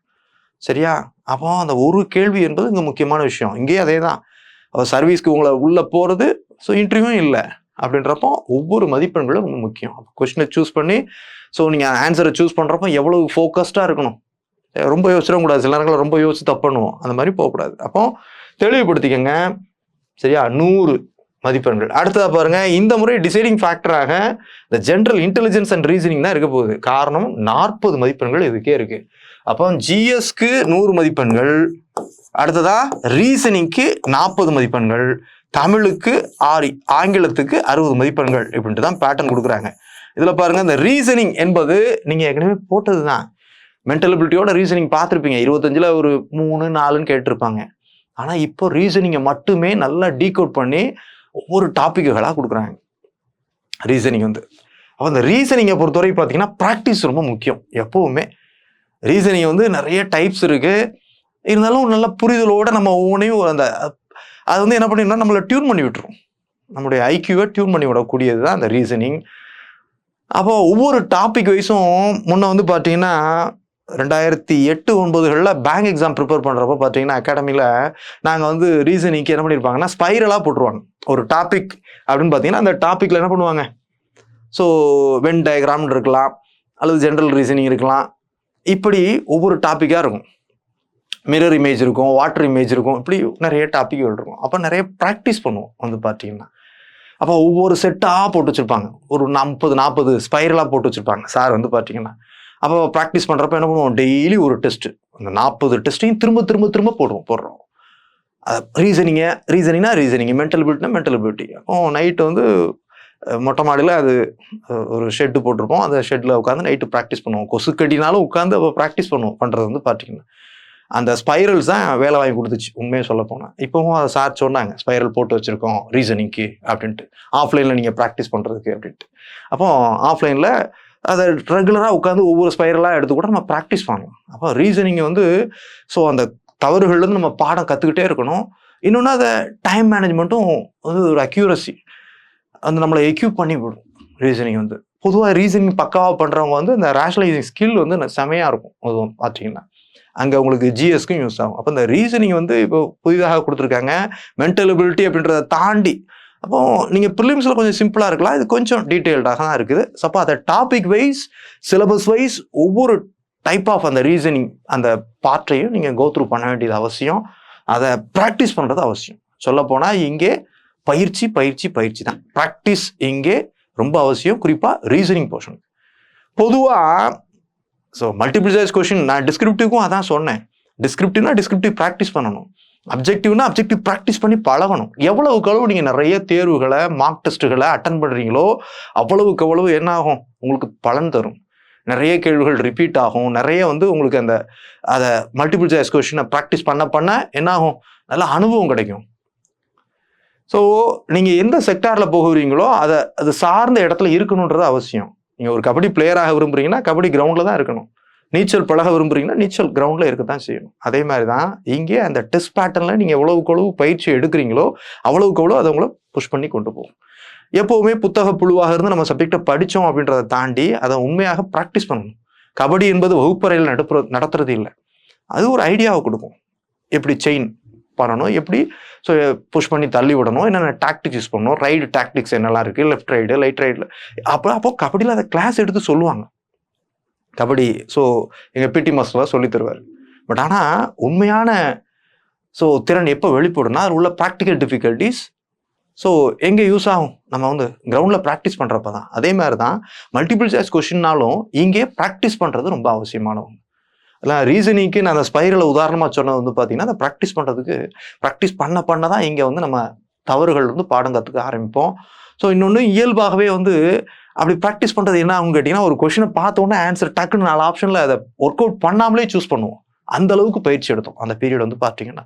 சரியா? அப்போ அந்த ஒரு கேள்வி என்பது இங்கே முக்கியமான விஷயம். இங்கேயே அதே தான். அவர் சர்வீஸ்க்கு உங்களை உள்ளே போகிறது, ஸோ இன்டர்வியூவும் இல்லை அப்படின்றப்போ ஒவ்வொரு மதிப்பெண்களும் ரொம்ப முக்கியம். கொஸ்டினை சூஸ் பண்ணி ஸோ நீங்கள் ஆன்சரை சூஸ் பண்ணுறப்போ எவ்வளவு ஃபோக்கஸ்டாக இருக்கணும். ரொம்ப யோசிச்சிடக்கூடாது. சில நேரங்களில் ரொம்ப யோசிச்சு தப்பு பண்ணுவோம். அந்த மாதிரி போகக்கூடாது. அப்போ தெளிவுபடுத்திக்கங்க. சரியா? 100 மதிப்பெண்கள். அடுத்ததாக பாருங்க, இந்த முறை டிசைடிங் ஃபேக்டராக இந்த ஜென்ரல் இன்டெலிஜென்ஸ் அண்ட் ரீசனிங் தான் இருக்க போகுது. காரணம் 40 மதிப்பெண்கள் இதுக்கே இருக்கு. அப்போ ஜிஎஸ்க்கு 100 மதிப்பெண்கள், அடுத்ததா ரீசனிங்க்கு 40 மதிப்பெண்கள், தமிழுக்கு 6, ஆங்கிலத்துக்கு 60 மதிப்பெண்கள் இப்படின்ட்டு தான் பேட்டர்ன் கொடுக்குறாங்க. இதில் பாருங்க, இந்த ரீசனிங் என்பது நீங்கள் ஏற்கனவே போட்டது தான். மென்டல் எபிலிட்டியோட ரீசனிங் பார்த்துருப்பீங்க. 25ல் ஒரு 3 4ன்னு கேட்டிருப்பாங்க. ஆனால் இப்போ ரீசனிங்கை மட்டுமே நல்லா டீகோட் பண்ணி ஒவ்வொரு டாப்பிக்குகளாக கொடுக்குறாங்க ரீசனிங் வந்து. அப்போ அந்த ரீசனிங்கை பொறுத்தவரைக்கும் பார்த்தீங்கன்னா ப்ராக்டிஸ் ரொம்ப முக்கியம். எப்போவுமே ரீசனிங் வந்து நிறைய டைப்ஸ் இருக்குது. இருந்தாலும் நல்ல புரிதலோடு நம்ம ஒவ்வொன்றையும் அந்த அது வந்து என்ன பண்ணிடணும், நம்மளை டியூன் பண்ணி விட்டுரும். நம்மளுடைய ஐக்யூவை டியூன் பண்ணி விடக்கூடியது தான் அந்த ரீசனிங். அப்போ ஒவ்வொரு டாபிக் வைஸும் முன்ன வந்து பார்த்தீங்கன்னா 2008-9களில் பேங்க் எக்ஸாம் ப்ரிப்பேர் பண்ணுறப்போ பார்த்தீங்கன்னா அகாடமியில் நாங்கள் வந்து ரீசனிங்க்கு என்ன பண்ணியிருப்பாங்கன்னா ஸ்பைரலாக போட்டுருவாங்க. ஒரு டாபிக் அப்படின்னு பார்த்தீங்கன்னா அந்த டாப்பிக்கில் என்ன பண்ணுவாங்க, ஸோ வென் டயக்ராம்னு இருக்கலாம், அல்லது ஜென்ரல் ரீசனிங் இருக்கலாம். இப்படி ஒவ்வொரு டாப்பிக்காக இருக்கும். மிரர் இமேஜ் இருக்கும், வாட்டர் இமேஜ் இருக்கும், இப்படி நிறைய டாப்பிக்கள் இருக்கும். அப்போ நிறைய ப்ராக்டிஸ் பண்ணுவோம் வந்து பார்த்தீங்கன்னா. அப்போ ஒவ்வொரு செட்டாக போட்டு வச்சுருப்பாங்க. ஒரு 30-40 ஸ்பைரலாக போட்டு வச்சுருப்பாங்க சார் வந்து பார்த்தீங்கன்னா. அப்போ ப்ராக்டிஸ் பண்ணுறப்ப என்ன பண்ணுவோம், டெய்லி ஒரு டெஸ்ட்டு, அந்த 40 டெஸ்ட்டையும் திரும்ப போடுறோம். ரீசனிங்னா ரீசனிங், மென்டல் எபிலிட்டினா மென்டல் எபிலிட்டி. அப்போ நைட்டு வந்து மொட்டை மாடியில் அது ஒரு ஷெட்டு போட்டிருப்போம். அந்த ஷெட்டில் உட்காந்து நைட்டு ப்ராக்டிஸ் பண்ணுவோம். கொசு கட்டினாலும் உட்காந்து அப்போ ப்ராக்டிஸ் பண்ணுறது வந்து பார்த்தீங்கன்னா அந்த ஸ்பைரல்ஸ் தான் வேலை வாங்கி கொடுத்துச்சு உண்மையை சொல்ல போனால். இப்போவும் அதை சார் சொன்னாங்க, ஸ்பைரல் போட்டு வச்சுருக்கோம் ரீசனிங்க்கு அப்படின்ட்டு, ஆஃப்லைனில் நீங்கள் ப்ராக்டிஸ் பண்ணுறதுக்கு அப்படின்ட்டு. அப்போ ஆஃப்லைனில் அதை ரெகுலராக உட்காந்து ஒவ்வொரு ஸ்பைரலாக எடுத்து கூட நம்ம ப்ராக்டிஸ் பண்ணலாம். அப்போ ரீசனிங்கை வந்து ஸோ அந்த தவறுகள்லேருந்து நம்ம பாடம் கற்றுக்கிட்டே இருக்கணும். இன்னொன்று அதை டைம் மேனேஜ்மெண்ட்டும் வந்து ஒரு அக்யூரசி அந்த நம்மளை எக்யூப் பண்ணி விடும். ரீசனிங் வந்து பொதுவாக ரீசனிங் பக்காவாக பண்ணுறவங்க வந்து இந்த ரேஷனலைசிங் ஸ்கில் வந்து செமையாக இருக்கும். அதுவும் பார்த்தீங்கன்னா அங்கே உங்களுக்கு ஜிஎஸ்க்கும் யூஸ் ஆகும். அப்போ இந்த ரீசனிங் வந்து இப்போ புதிதாக கொடுத்துருக்காங்க. மென்டல் எபிலிட்டி அப்படின்றத தாண்டி அப்போ நீங்கள் ப்ரிலிம்ஸில் கொஞ்சம் சிம்பிளாக இருக்கலாம், இது கொஞ்சம் டீட்டெயில்டாக தான் இருக்குது. ஸோ அப்போ அதை டாபிக் வைஸ், சிலபஸ் வைஸ் ஒவ்வொரு டைப் ஆஃப் அந்த ரீசனிங் அந்த பார்ட்டையும் நீங்கள் கோத்ரூ பண்ண வேண்டியது அவசியம். அதை ப்ராக்டிஸ் பண்ணுறது அவசியம். சொல்லப்போனால் இங்கே பயிற்சி தான். ப்ராக்டிஸ் இங்கே ரொம்ப அவசியம், குறிப்பாக ரீசனிங் போர்ஷன். பொதுவாக ஸோ மல்டிபிள் சாய்ஸ் கொஷின் நான் டிஸ்கிரிப்டிவ்க்கும் அதான் சொன்னேன். டிஸ்கிரிப்டிவ்னா டிஸ்கிரிப்டிவ் ப்ராக்டிஸ் பண்ணணும், அப்ஜெக்டிவ்னா அப்ஜெக்டிவ் ப்ராக்டிஸ் பண்ணி பழகணும். எவ்வளவுக்கு நீங்கள் நிறைய தேர்வுகளை மார்க் டெஸ்ட்டுகளை அட்டன் பண்ணுறீங்களோ அவ்வளவுக்கு அவ்வளவு என்ன ஆகும், உங்களுக்கு பலன் தரும். நிறைய கேள்விகள் ரிப்பீட் ஆகும். நிறைய வந்து உங்களுக்கு அந்த அதை மல்டிபிள் சாய்ஸ் கொஷினை ப்ராக்டிஸ் பண்ண என்ன ஆகும், நல்ல அனுபவம் கிடைக்கும். ஸோ நீங்கள் எந்த செக்டாரில் போகிறீங்களோ அது சார்ந்த இடத்துல இருக்கணுன்றது அவசியம். நீங்கள் ஒரு கபடி பிளேயராக விரும்புகிறீங்கன்னா கபடி கிரவுண்டில் தான் இருக்கணும். நீச்சல் பழக விரும்புகிறீங்கன்னா நீச்சல் கிரவுண்டில் இருக்க தான் செய்யணும். அதே மாதிரி தான் இங்கே அந்த டெஸ்ட் பேட்டர்னில் நீங்கள் எவ்வளவுக்கு எவ்வளவு பயிற்சி எடுக்கிறீங்களோ அவ்வளவுக்கு எவ்வளோ அதை உங்களை புஷ் பண்ணி கொண்டு போகும். எப்போவுமே புத்தக புழுவாக இருந்து நம்ம சப்ஜெக்டை படித்தோம் அப்படின்றத தாண்டி அதை உண்மையாக ப்ராக்டிஸ் பண்ணணும். கபடி என்பது வகுப்பறையில் நடத்துறது இல்லை, அது ஒரு ஐடியாவை கொடுக்கும். எப்படி செயின் பண்ணணும், எப்படி ஸோ புஷ் பண்ணி தள்ளி விடணும், என்னென்ன டாக்டிக்ஸ் யூஸ் பண்ணணும், ரைடு டாக்டிக்ஸ் என்னெல்லாம் இருக்குது, லெஃப்ட் ரைடு ரைட்டில் அப்போ கபடியில் அதை கிளாஸ் எடுத்து சொல்லுவாங்க கபடி. ஸோ எங்கள் பிடி மாஸ்டர் சொல்லி தருவார். பட் ஆனால் உண்மையான ஸோ திறன் எப்போ வெளிப்படும்னா அது உள்ள ப்ராக்டிக்கல் டிஃபிகல்ட்டிஸ் ஸோ எங்கே யூஸ் ஆகும்? நம்ம வந்து கிரவுண்டில் ப்ராக்டிஸ் பண்ணுறப்ப தான். அதே மாதிரி தான் மல்டிபிள் சாய்ஸ் கொஷின்னாலும் இங்கே ப்ராக்டிஸ் பண்ணுறது ரொம்ப அவசியமானவங்க. இல்லை ரீசனிங்க்கு நான் அந்த ஸ்பைரலை உதாரணமாக சொன்னது வந்து பார்த்தீங்கன்னா, அந்த ப்ராக்டிஸ் பண்ணுறதுக்கு ப்ராக்டிஸ் பண்ண தான் இங்கே வந்து நம்ம தவறுகள் வந்து பாடம் கற்றுக்க ஆரம்பிப்போம். ஸோ இன்னொன்று இயல்பாகவே வந்து அப்படி ப்ராக்டிஸ் பண்ணுறது என்ன ஆகும் கேட்டிங்கன்னா, ஒரு கொஷினை பார்த்தோன்னே ஆன்சர் டக்குன்னு 4 ஆப்ஷனில் அதை ஒர்க் அவுட் பண்ணாமலே சூஸ் பண்ணுவோம். அந்த அளவுக்கு பயிற்சி எடுத்தோம் அந்த பீரியட் வந்து பார்த்தீங்கன்னா.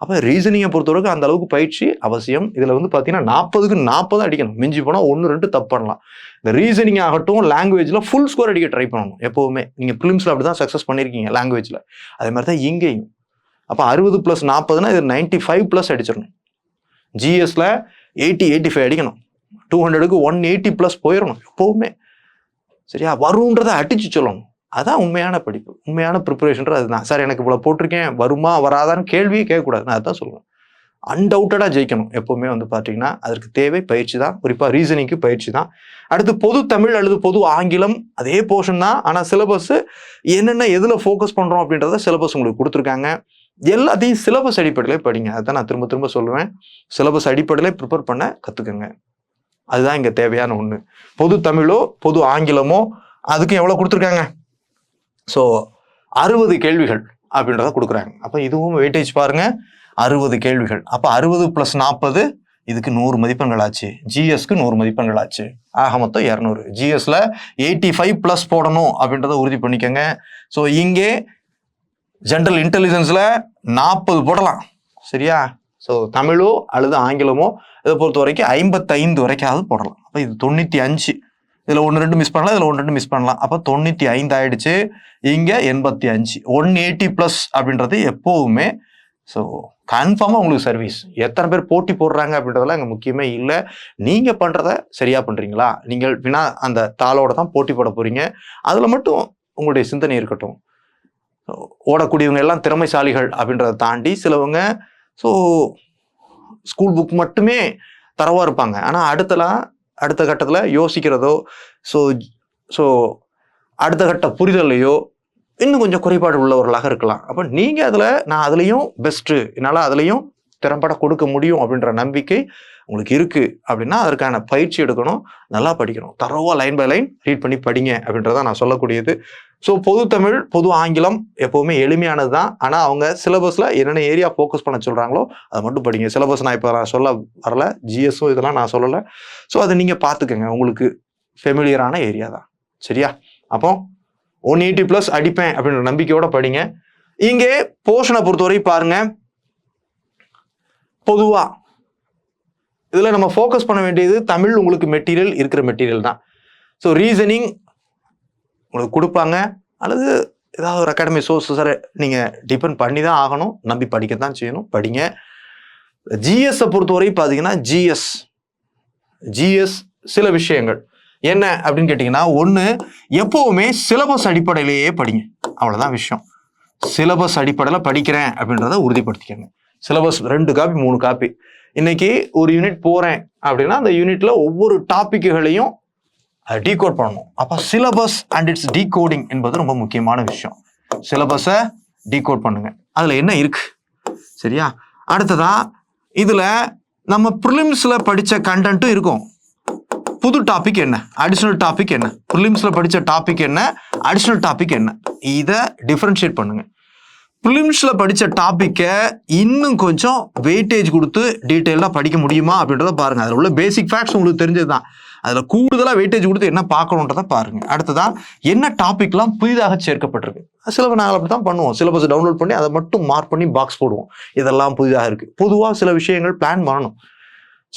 அப்போ ரீசனிங்கை பொறுத்தவரைக்கும் அந்த அளவுக்கு பயிற்சி அவசியம். இதில் வந்து பார்த்தீங்கன்னா 40க்கு 40 அடிக்கணும். மிஞ்சி போனால் 1, 2 தப்பு பண்ணலாம். இந்த ரீசனிங் ஆகட்டும், லாங்குவேஜில் ஃபுல் ஸ்கோர் அடிக்க ட்ரை பண்ணணும் எப்போவுமே. நீங்கள் ப்ரிலிம்ஸில் அப்படி தான் சக்ஸஸ் பண்ணியிருக்கீங்க லாங்குவேஜில். அதே மாதிரி தான் இங்கேயும். அப்போ 60 + 40னா இது 95+ அடிச்சிடணும். ஜிஎஸ்ல 80, 85 அடிக்கணும். 200க்கு 180+ போயிடணும் எப்போவுமே. சரியா? வருன்றதை அடிச்சு சொல்லணும். அதான் உண்மையான படிப்பு, உண்மையான ப்ரிப்பரேஷன்றது அதுதான். சார் எனக்கு இவ்வளோ போட்டிருக்கேன், வருமா வராதான்னு கேள்வியே கேட்கக்கூடாது. நான் அதான் சொல்லுவேன். அன்டவுட்டடாக ஜெயிக்கணும் எப்போவுமே வந்து பார்த்தீங்கன்னா, அதற்கு தேவை பயிற்சி தான். குறிப்பாக ரீசனிங்க்கு பயிற்சி தான். அடுத்து பொது தமிழ் அல்லது பொது ஆங்கிலம் அதே போர்ஷன் தான். ஆனால் சிலபஸ் என்னென்ன எதில் ஃபோக்கஸ் பண்ணுறோம் அப்படின்றத சிலபஸ் உங்களுக்கு கொடுத்துருக்காங்க. எல்லாத்தையும் சிலபஸ் அடிப்படையிலே படிங்க. அதுதான் நான் திரும்ப திரும்ப சொல்லுவேன். சிலபஸ் அடிப்படையிலே ப்ரிப்பேர் பண்ண கற்றுக்குங்க. அதுதான் இங்கே தேவையான ஒன்று. பொது தமிழோ பொது ஆங்கிலமோ அதுக்கு எவ்வளோ கொடுத்துருக்காங்க? ஸோ 60 கேள்விகள் அப்படின்றத கொடுக்குறாங்க. அப்போ இதுவும் வெயிட்டேஜ் பாருங்கள், 60 கேள்விகள். அப்போ 60 + 40 இதுக்கு 100 மதிப்பெண்கள் ஆச்சு. ஜிஎஸ்க்கு 100 மதிப்பெண்கள் ஆச்சு. ஆக மொத்தம் 200. ஜிஎஸ்ல 85+ போடணும் அப்படின்றத உறுதி பண்ணிக்கோங்க. ஸோ இங்கே ஜென்ரல் இன்டெலிஜென்ஸில் 40 போடலாம். சரியா? ஸோ தமிழோ அல்லது ஆங்கிலமோ இதை பொறுத்த வரைக்கும் 55 வரைக்காவது போடலாம். அப்போ இது 95. இதில் 1, 2 மிஸ் பண்ணலாம், இதில் 1, 2 மிஸ் பண்ணலாம். அப்போ 95 ஆயிடுச்சு. இங்கே 85. 180+ அப்படின்றது எப்போவுமே ஸோ கன்ஃபார்மாக உங்களுக்கு சர்வீஸ். எத்தனை பேர் போட்டி போடுறாங்க அப்படின்றதெல்லாம் இங்கே முக்கியமே இல்லை. நீங்கள் பண்ணுறத சரியாக பண்ணுறீங்களா? நீங்கள் வினா அந்த தாளோட தான் போட்டி போட போகிறீங்க. அதில் மட்டும் உங்களுடைய சிந்தனை இருக்கட்டும். ஓடக்கூடியவங்க எல்லாம் திறமைசாலிகள் அப்படின்றத தாண்டி சிலவங்க ஸோ ஸ்கூல் புக் மட்டுமே தரவாக இருப்பாங்க. ஆனால் அடுத்த கட்டத்தில் யோசிக்கிறதோ ஸோ அடுத்த கட்ட புரிதலையோ இன்னும் கொஞ்சம் குறைபாடு உள்ளவர்களாக இருக்கலாம். அப்போ நீங்கள் நான் அதுலேயும் பெஸ்ட்டு, என்னால் அதுலேயும் திறம்பட கொடுக்க முடியும் அப்படின்ற நம்பிக்கை உங்களுக்கு இருக்குது அப்படின்னா அதற்கான பயிற்சி எடுக்கணும், நல்லா படிக்கணும், தரோவா லைன் பை லைன் ரீட் பண்ணி படிங்க அப்படின்றதான் நான் சொல்லக்கூடியது. ஸோ பொது தமிழ் பொது ஆங்கிலம் எப்போவுமே எளிமையானது தான். ஆனால் அவங்க சிலபஸில் என்னென்ன ஏரியா ஃபோக்கஸ் பண்ண சொல்கிறாங்களோ அதை மட்டும் படிங்க. சிலபஸ் நான் இப்போ சொல்ல வரல, ஜிஎஸ்ஸோ இதெல்லாம் நான் சொல்லலை. ஸோ அதை நீங்கள் பார்த்துக்கங்க, உங்களுக்கு ஃபெமிலியரான ஏரியா தான். சரியா? அப்போ 180+ அடிப்பேன் அப்படின்ற நம்பிக்கையோட படிங்க. இங்கே போர்ஷனை பொறுத்தவரை பாருங்க, பொதுவாக இதில் நம்ம ஃபோக்கஸ் பண்ண வேண்டியது தமிழ் உங்களுக்கு இருக்கிற மெட்டீரியல் தான். ஸோ ரீசனிங் உங்களுக்கு கொடுப்பாங்க அல்லது ஏதாவது ஒரு அகாடமி சோர்ஸஸை நீங்கள் டிபெண்ட் பண்ணி தான் ஆகணும், நம்பி படிக்க தான் செய்யணும், படிங்க. ஜிஎஸ்ஸை பொறுத்தவரை பார்த்தீங்கன்னா ஜிஎஸ் சில விஷயங்கள் என்ன அப்படின்னு கேட்டிங்கன்னா, ஒன்று எப்போவுமே சிலபஸ் அடிப்படையிலேயே படிங்க. அவ்வளோதான் விஷயம். சிலபஸ் அடிப்படையில் படிக்கிறேன் அப்படின்றத உறுதிப்படுத்திக்கங்க. Syllabus 2 copy 3 copy. இன்னைக்கு ஒரு யூனிட் போகிறேன் அப்படின்னா அந்த யூனிட்ல ஒவ்வொரு டாப்பிக்குகளையும் டீகோட் பண்ணணும். அப்போ சிலபஸ் அண்ட் இட்ஸ் டீகோடிங் என்பது ரொம்ப முக்கியமான விஷயம். சிலபஸை டீகோட் பண்ணுங்க, அதில் என்ன இருக்கு. சரியா? அடுத்ததா இதில் நம்ம ப்ரிலிம்ஸில் படித்த கண்டென்ட்டும் இருக்கும். புது டாபிக் என்ன, அடிஷ்னல் டாபிக் என்ன, ப்ரிலிம்ஸில் படித்த டாபிக் என்ன, அடிஷ்னல் டாபிக் என்ன, இதை டிஃப்ரென்ஷியேட் பண்ணுங்க. ப்ரிலிம்ஸில் படித்த டாப்பிக்கை இன்னும் கொஞ்சம் வெயிட்டேஜ் கொடுத்து டீட்டெயிலாக படிக்க முடியுமா அப்படின்றத பாருங்கள். அதில் உள்ள பேசிக் ஃபேக்ட்ஸ் உங்களுக்கு தெரிஞ்சது தான். அதில் கூடுதலாக வெயிட்டேஜ் கொடுத்து என்ன பார்க்கணுன்றதை பாருங்கள். அடுத்ததான் என்ன டாபிக்லாம் புதிதாக சேர்க்கப்பட்டிருக்கு. சிலபஸ் நாங்கள் அப்படி தான் பண்ணுவோம். சிலபஸ் டவுன்லோட் பண்ணி அதை மட்டும் மார்க் பண்ணி பாக்ஸ் போடுவோம். இதெல்லாம் புதிதாக இருக்குது. பொதுவாக சில விஷயங்கள் பிளான் பண்ணணும்.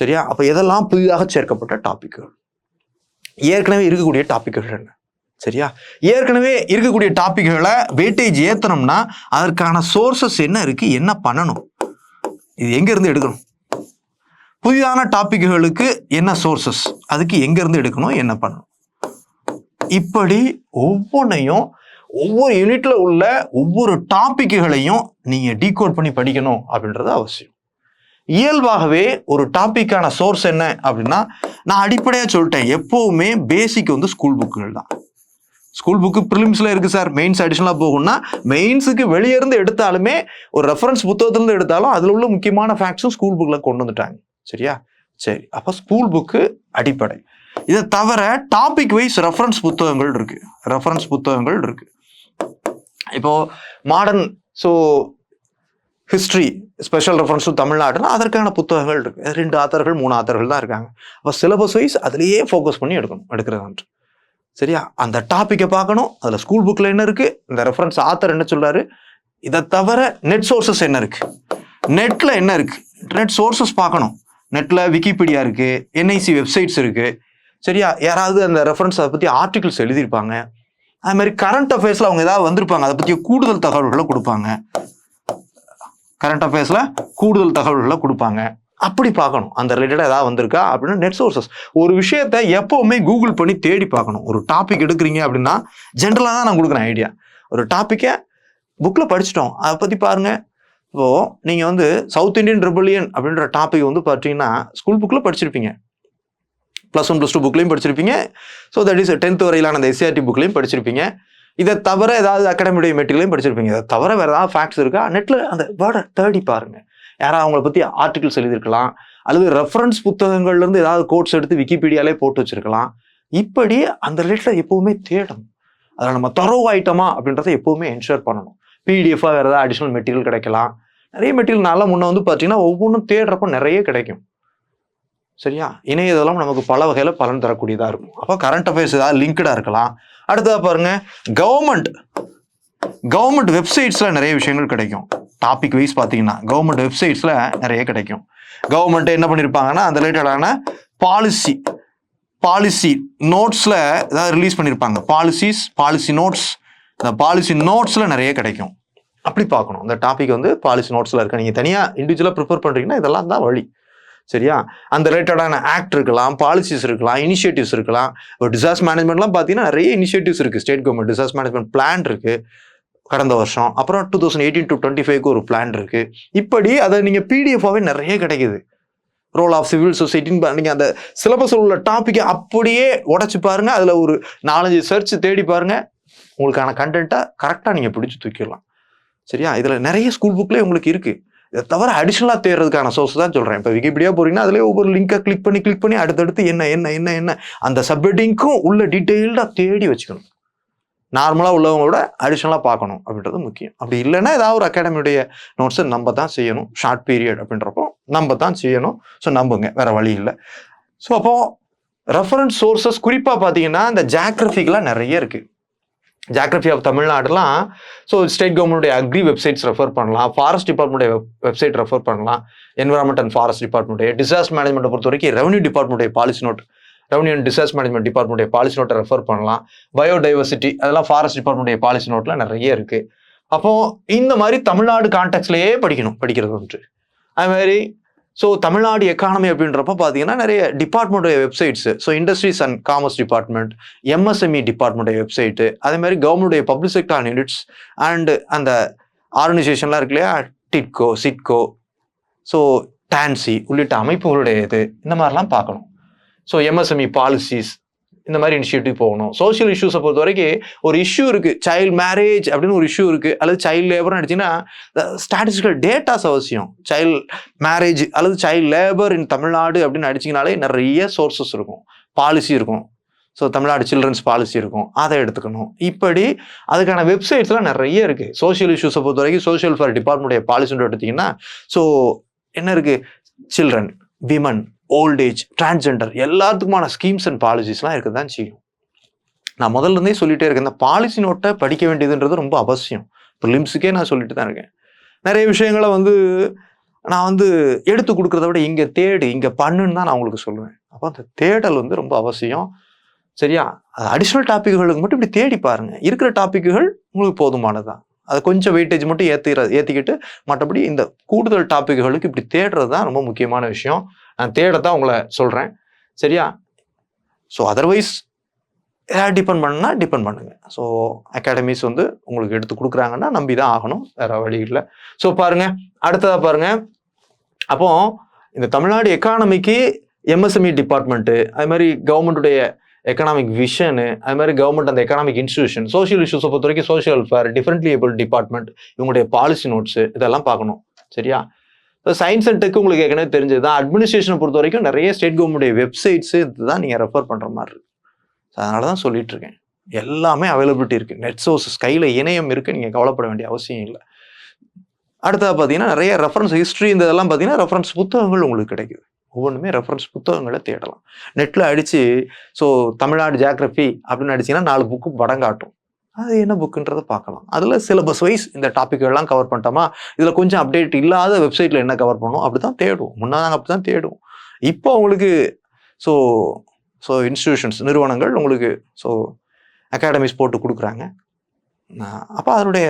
சரியா? அப்போ எதெல்லாம் புதிதாக சேர்க்கப்பட்ட டாபிக்குகள், ஏற்கனவே இருக்கக்கூடிய டாபிக்குகள் என்ன. சரியா? ஏற்கனவே இருக்கக்கூடிய டாபிக்களை வெயிட்டேஜ் ஏற்றணும்னா அதற்கான சோர்சஸ் என்ன இருக்குது, என்ன பண்ணணும், இது எங்கேருந்து எடுக்கணும். புதிதான டாபிக்குகளுக்கு என்ன சோர்சஸ், அதுக்கு எங்கேருந்து எடுக்கணும், என்ன பண்ணணும். இப்படி ஒவ்வொன்றையும் ஒவ்வொரு யூனிட்ல உள்ள ஒவ்வொரு டாபிக்குகளையும் நீங்கள் டீகோட் பண்ணி படிக்கணும் அப்படின்றது அவசியம். இயல்பாகவே ஒரு டாப்பிக்கான சோர்ஸ் என்ன அப்படின்னா, நான் அடிப்படையாக சொல்லிட்டேன், எப்போவுமே பேசிக் வந்து ஸ்கூல் புக்குகள் தான். ஸ்கூல் புக்கு ப்ரிலிம்ஸில் இருக்குது சார், மெயின்ஸ் அடிஷனலாக போகும்னா மெயின்ஸுக்கு வெளியே இருந்து எடுத்தாலுமே ஒரு ரெஃபரன்ஸ் புத்தகத்துலேருந்து எடுத்தாலும் அதில் உள்ள முக்கியமான ஃபேக்ட்ஸும் ஸ்கூல் புக்கில் கொண்டு வந்துட்டாங்க. சரியா? சரி, அப்போ ஸ்கூல் புக்கு அடிப்படை. இதை தவிர டாபிக் வைஸ் ரெஃபரன்ஸ் புத்தகங்கள் இருக்கு. இப்போ modern history special reference to தமிழ்நாடுனா அதற்கான புத்தகங்கள் இருக்கு. 2 ஆத்தர்கள் 3 ஆத்தர்கள் தான் இருக்காங்க. அப்போ சிலபஸ் வைஸ் அதுலேயே ஃபோக்கஸ் பண்ணி எடுக்கிறது. சரியா, அந்த டாப்பிக்கை பார்க்கணும். அதில் ஸ்கூல் புக்கில் என்ன இருக்கு, இந்த ரெஃபரன்ஸ் ஆத்தர் என்ன சொல்றாரு, இதை தவிர நெட் சோர்சஸ் என்ன இருக்கு, நெட்ல என்ன இருக்கு, நெட் சோர்சஸ் பார்க்கணும். நெட்ல விக்கிபீடியா இருக்கு, என்ஐசி வெப்சைட்ஸ் இருக்கு. சரியா, யாராவது அந்த ரெஃபரன்ஸ் அதை பற்றி ஆர்டிகிள்ஸ் எழுதியிருப்பாங்க. அது மாதிரி கரண்ட் அஃபேர்ஸில் அவங்க ஏதாவது வந்திருப்பாங்க, அதை பற்றிய கூடுதல் தகவல்களை கொடுப்பாங்க. அப்படி பார்க்கணும். அந்த ரிலேட்டடாக ஏதாவது வந்திருக்கா அப்படின்னா நெட் சோர்சஸ். ஒரு விஷயத்த எப்போவுமே கூகுள் பண்ணி தேடி பார்க்கணும். ஒரு டாபிக் எடுக்கிறீங்க அப்படின்னா ஜென்ரலாக தான் நான் கொடுக்குறேன் ஐடியா. ஒரு டாப்பிக்கை புக்கில் படிச்சிட்டோம், அதை பற்றி பாருங்கள். இப்போது நீங்கள் சவுத் இண்டியன் ரெபல்லியன் அப்படின்ற டாபிக் பார்த்தீங்கன்னா ஸ்கூல் புக்கில் படிச்சிருப்பீங்க, +1 +2 புக்லையும் படிச்சிருப்பீங்க. ஸோ தட் இஸ் 10th வரையிலான அந்த எஸ்சிஆர்டி புக்லையும் படிச்சிருப்பீங்க. இதை தவிர ஏதாவது அகாடமியுடைய மெட்டீரியலையும் படிச்சிருப்பீங்க. இதை தவிர வேறு ஏதாவது ஃபேக்ட்ஸ் இருக்கா, நெட்டில் அந்த வேர்டை தேடி பாருங்கள். யாராவது அவங்கள பற்றி ஆர்டிகிள்ஸ் எழுதியிருக்கலாம், அல்லது ரெஃபரன்ஸ் புத்தகங்கள்லேருந்து ஏதாவது கோட்ஸ் எடுத்து விக்கிபீடியாலே போட்டு வச்சிருக்கலாம். இப்படி அந்த ரிலேட்டட் எப்போவுமே தேடணும். அதில் நம்ம தரவு ஆயிட்டோமா அப்படின்றத எப்போவுமே என்ஷூர் பண்ணணும். பிடிஎஃபாக வேறு ஏதாவது அடிஷ்னல் மெட்டீரியல் கிடைக்கலாம். நிறைய மெட்டீரியல் நல்லா முன்னே பார்த்தீங்கன்னா ஒவ்வொன்றும் தேடுறப்போ நிறைய கிடைக்கும். சரியா, இணையதளம் நமக்கு பல வகையில் பலன் தரக்கூடியதாக இருக்கும். அப்போ கரண்ட் அஃபேர்ஸ் ஏதாவது லிங்க்டாக இருக்கலாம். அடுத்ததாக பாருங்க, கவர்மெண்ட் வெப்சைட்ஸில் நிறைய விஷயங்கள் கிடைக்கும். டாபிக் வைஸ் பார்த்தீங்கன்னா கவர்மெண்ட் வெப்சைட்ஸில் நிறைய கிடைக்கும். கவர்மெண்ட் என்ன பண்ணியிருப்பாங்கன்னா அந்த ரிலேட்டடான பாலிசி நோட்ஸில் ஏதாவது ரிலீஸ் பண்ணியிருப்பாங்க. பாலிசி நோட்ஸ், இந்த பாலிசி நோட்ஸில் நிறைய கிடைக்கும். அப்படி பார்க்கணும். இந்த டாபிக் பாலிசி நோட்ஸில் இருக்க. நீங்கள் தனியாக இண்டிவிஜுவலாக ப்ரிப்பேர் பண்ணுறீங்கன்னா இதெல்லாம் தான் வழி. சரியா, அந்த ரிலேட்டடான ஆக்ட் இருக்கலாம், பாலிசிஸ் இருக்கலாம், இனிஷியேட்டிவ்ஸ் இருக்கலாம். இப்போ டிசாஸ்டர் மேனேஜ்மெண்ட்லாம் பார்த்தீங்கன்னா நிறைய இனிஷியேட்டிவ்ஸ் இருக்குது. State government disaster management plan இருக்குது கடந்த வருஷம். அப்புறம் 2018 to 25 ஒரு பிளான் இருக்குது. இப்படி அதை நீங்கள் பிடிஎஃபாகவே நிறைய கிடைக்குது. ரோல் ஆஃப் சிவில் சொசைட்டின்னு நீங்கள் அந்த சிலபஸில் உள்ள டாப்பிக்கை அப்படியே உடச்சி பாருங்கள். அதில் ஒரு 4-5 சர்ச் தேடி பாருங்கள். உங்களுக்கான கண்டென்ட்டை கரெக்டாக நீங்கள் பிடிச்சி தூக்கிடலாம். சரியா, இதில் நிறைய ஸ்கூல் புக்லேயே உங்களுக்கு இருக்குது. இதை தவிர அடிஷ்னலாக தேடுறதுக்கான சோர்ஸ் தான் சொல்கிறேன். இப்போ விக்கிபீடியா போகிறீங்கன்னா அதிலே ஒவ்வொரு லிங்கை கிளிக் பண்ணி அடுத்தடுத்து என்ன அந்த சப்ஹெட்டிங்க்கும் உள்ள டீட்டெயில்டாக தேடி வச்சுக்கணும். நார்மலாக உள்ளவங்களோட அடிஷ்னலாக பார்க்கணும் அப்படின்றது முக்கியம். அப்படி இல்லைன்னா ஏதாவது ஒரு அகாடமியுடைய நோட்ஸை நம்ம தான் செய்யணும். ஷார்ட் பீரியட் அப்படின்றப்போ நம்ம தான் செய்யணும். ஸோ நம்புங்க, வேறு வழி இல்லை. ஸோ அப்போது ரெஃபரன்ஸ் சோர்சஸ் குறிப்பாக பார்த்தீங்கன்னா இந்த ஜியாகிரபிக்கெலாம் நிறைய இருக்குது. ஜியாகிரபி ஆஃப் தமிழ்நாடுலாம் ஸ்டேட் கவர்மெண்ட்டுடைய அக்ரி வெப்சைட்ஸ் ரெஃபர் பண்ணலாம், ஃபாரஸ்ட் டிபார்ட்மெண்ட்டுடைய வெப்சைட் ரெஃபர் பண்ணலாம், என்விரான்மெண்ட் அண்ட் ஃபாரஸ்ட் டிபார்ட்மெண்ட்டுடைய, டிசாஸ்டர் மேனேஜ்மெண்ட்டை பொறுத்த வரைக்கும் ரெவன்யூ டிபார்ட்மெண்ட்டுடைய policy note, revenue and disaster management டிபார்ட்மெண்ட்டுடைய பாலிசி நோட்டை ரெஃபர் பண்ணலாம். பயோடைவர்சிட்டி அதெல்லாம் ஃபாரஸ்ட் டிபார்ட்மெண்ட்டுடைய பாலிசி நோட்டில் நிறைய இருக்குது. அப்போது இந்த மாதிரி தமிழ்நாடு கான்டெக்ட்லேயே படிக்கிறது ஒன்று. அதுமாதிரி தமிழ்நாடு எக்கானமி அப்படின்றப்ப பார்த்தீங்கன்னா நிறைய டிபார்ட்மெண்ட்டுடைய websites. Industries and commerce department, MSME டிபார்ட்மெண்ட்டுடைய வெப்சைட்டு, அதே மாதிரி கவர்மெண்ட்டுடைய பப்ளிக் செக்டார் யூனிட்ஸ் அண்ட் அந்த ஆர்கனைசேஷன்லாம் இருக்கு இல்லையா, டிட்கோ, சிட்கோ, டான்சி உள்ளிட்ட அமைப்புகளுடைய இந்த மாதிரிலாம் பார்க்கணும். எம்எஸ்எம்இ பாலிசிஸ், இந்த மாதிரி இனிஷியேட்டிவ் போகணும். சோஷியல் இஷ்யூஸை பொறுத்த வரைக்கும் ஒரு இஷ்யூ இருக்குது, சைல்டு மேரேஜ் அப்படின்னு ஒரு இஷ்யூ இருக்குது, அல்லது சைல்டு லேபர்னு அடிச்சிங்கன்னா ஸ்டாட்டிஸ்டிக்கல் டேட்டாஸ் அவசியம். சைல்டு மேரேஜ் அல்லது சைல்டு லேபர் இன் தமிழ்நாடு அப்படின்னு அடிச்சிங்கனாலே நிறைய சோர்சஸ் இருக்கும், பாலிசி இருக்கும். தமிழ்நாடு சில்ட்ரன்ஸ் பாலிசி இருக்கும், அதை எடுத்துக்கணும். இப்படி அதுக்கான வெப்சைட்ஸ்லாம் நிறைய இருக்குது. சோஷியல் இஷ்யூஸை பொறுத்த வரைக்கும் சோஷியல் ஃபேர் டிபார்ட்மெண்ட்டுடைய பாலிசின்னு எடுத்திங்கன்னா என்ன இருக்குது, children, women, old age, transgender எல்லாத்துக்குமான ஸ்கீம்ஸ் அண்ட் பாலிசிஸ்லாம் இருக்க தான் செய்யும். நான் முதல்ல இருந்தே சொல்லிட்டே இருக்கேன், இந்த பாலிசி நோட்டை படிக்க வேண்டியதுன்றது ரொம்ப அவசியம். ப்ரிலிம்ஸுக்கே நான் சொல்லிட்டு தான் இருக்கேன். நிறைய விஷயங்களை நான் எடுத்து கொடுக்குறத விட இங்கே தேடு, இங்கே பண்ணுன்னு தான் நான் உங்களுக்கு சொல்லுவேன். அப்போ அந்த தேடல் ரொம்ப அவசியம். சரியா, அடிஷ்னல் டாப்பிக்குகளுக்கு மட்டும் இப்படி தேடி பாருங்க. இருக்கிற டாப்பிக்குகள் உங்களுக்கு போதுமானதுதான். அதை கொஞ்சம் வெயிட்டேஜ் மட்டும் ஏற்றிக்கிட்டு மற்றபடி இந்த கூடுதல் டாப்பிக்குகளுக்கு இப்படி தேடுறது தான் ரொம்ப முக்கியமான விஷயம். நான் தேடத்தான் உங்களை சொல்கிறேன். சரியா, அதர்வைஸ் ஏதாவது டிபெண்ட் பண்ணுங்க. அகாடமிஸ் உங்களுக்கு எடுத்து கொடுக்குறாங்கன்னா நம்பி தான் ஆகணும், வேற வழி இல்லை. பாருங்க, அடுத்ததாக பாருங்க. அப்போ இந்த தமிழ்நாடு எக்கானமிக்கு எம்எஸ்எம்இ டிபார்ட்மெண்ட்டு, அது மாதிரி கவர்மெண்ட்டுடைய எக்கனாமிக் விஷனு, அது மாதிரி கவர்மெண்ட் அந்த எக்கனாமிக் இன்ஸ்டிடியூஷன், சோஷியல் இஷ்யூஸை பொறுத்த வரைக்கும் social welfare, differently able department, இவங்களுடைய பாலிசி நோட்ஸு இதெல்லாம் பார்க்கணும். சரியா, இப்போ சயின்ஸ் அண்ட் டெக் உங்களுக்கு ஏற்கனவே தெரிஞ்சது தான். அட்மினிஸ்ட்ரேஷனை பொறுத்த வரைக்கும் நிறைய ஸ்டேட் கவர்மெண்ட் வெப்சைட்ஸு இதுதான் நீங்கள் ரெஃபர் பண்ணுற மாதிரி இருக்கு. அதனால தான் சொல்லிட்டு இருக்கேன். எல்லாமே அவைலபிலிட்டி இருக்குது. நெட் சோர்ஸஸ் கையில் இணையம் இருக்குது. நீங்கள் கவலைப்பட வேண்டிய அவசியம் இல்லை. அடுத்தது பார்த்தீங்கன்னா நிறைய ரெஃபரன்ஸ் ஹிஸ்ட்ரி இந்த இதெல்லாம் பார்த்தீங்கன்னா ரெஃபரன்ஸ் புத்தகங்கள் உங்களுக்கு கிடைக்குது. ஒவ்வொன்றுமே ரெஃபரன்ஸ் புத்தகங்களை தேடலாம். நெட்டில் அடித்து ஸோ தமிழ்நாடு ஜியாகிரபி அப்படின்னு அடிச்சிங்கன்னா 4 புக்கு படம் காட்டும். அது என்ன புக்குன்றதை பார்க்கலாம். அதில் சிலபஸ் வைஸ் இந்த டாப்பிக்கெல்லாம் கவர் பண்ணிட்டோமா, இதில் கொஞ்சம் அப்டேட் இல்லாத வெப்சைட்டில் என்ன கவர் பண்ணணும் அப்படி தான் தேடுவோம். முன்னாடி நாங்கள் அப்படி தான் தேடுவோம். இப்போ உங்களுக்கு ஸோ ஸோ இன்ஸ்டிடியூஷன்ஸ் நிறுவனங்கள் உங்களுக்கு ஸோ அகாடமிஸ் போட்டு கொடுக்குறாங்க. அப்போ அதனுடைய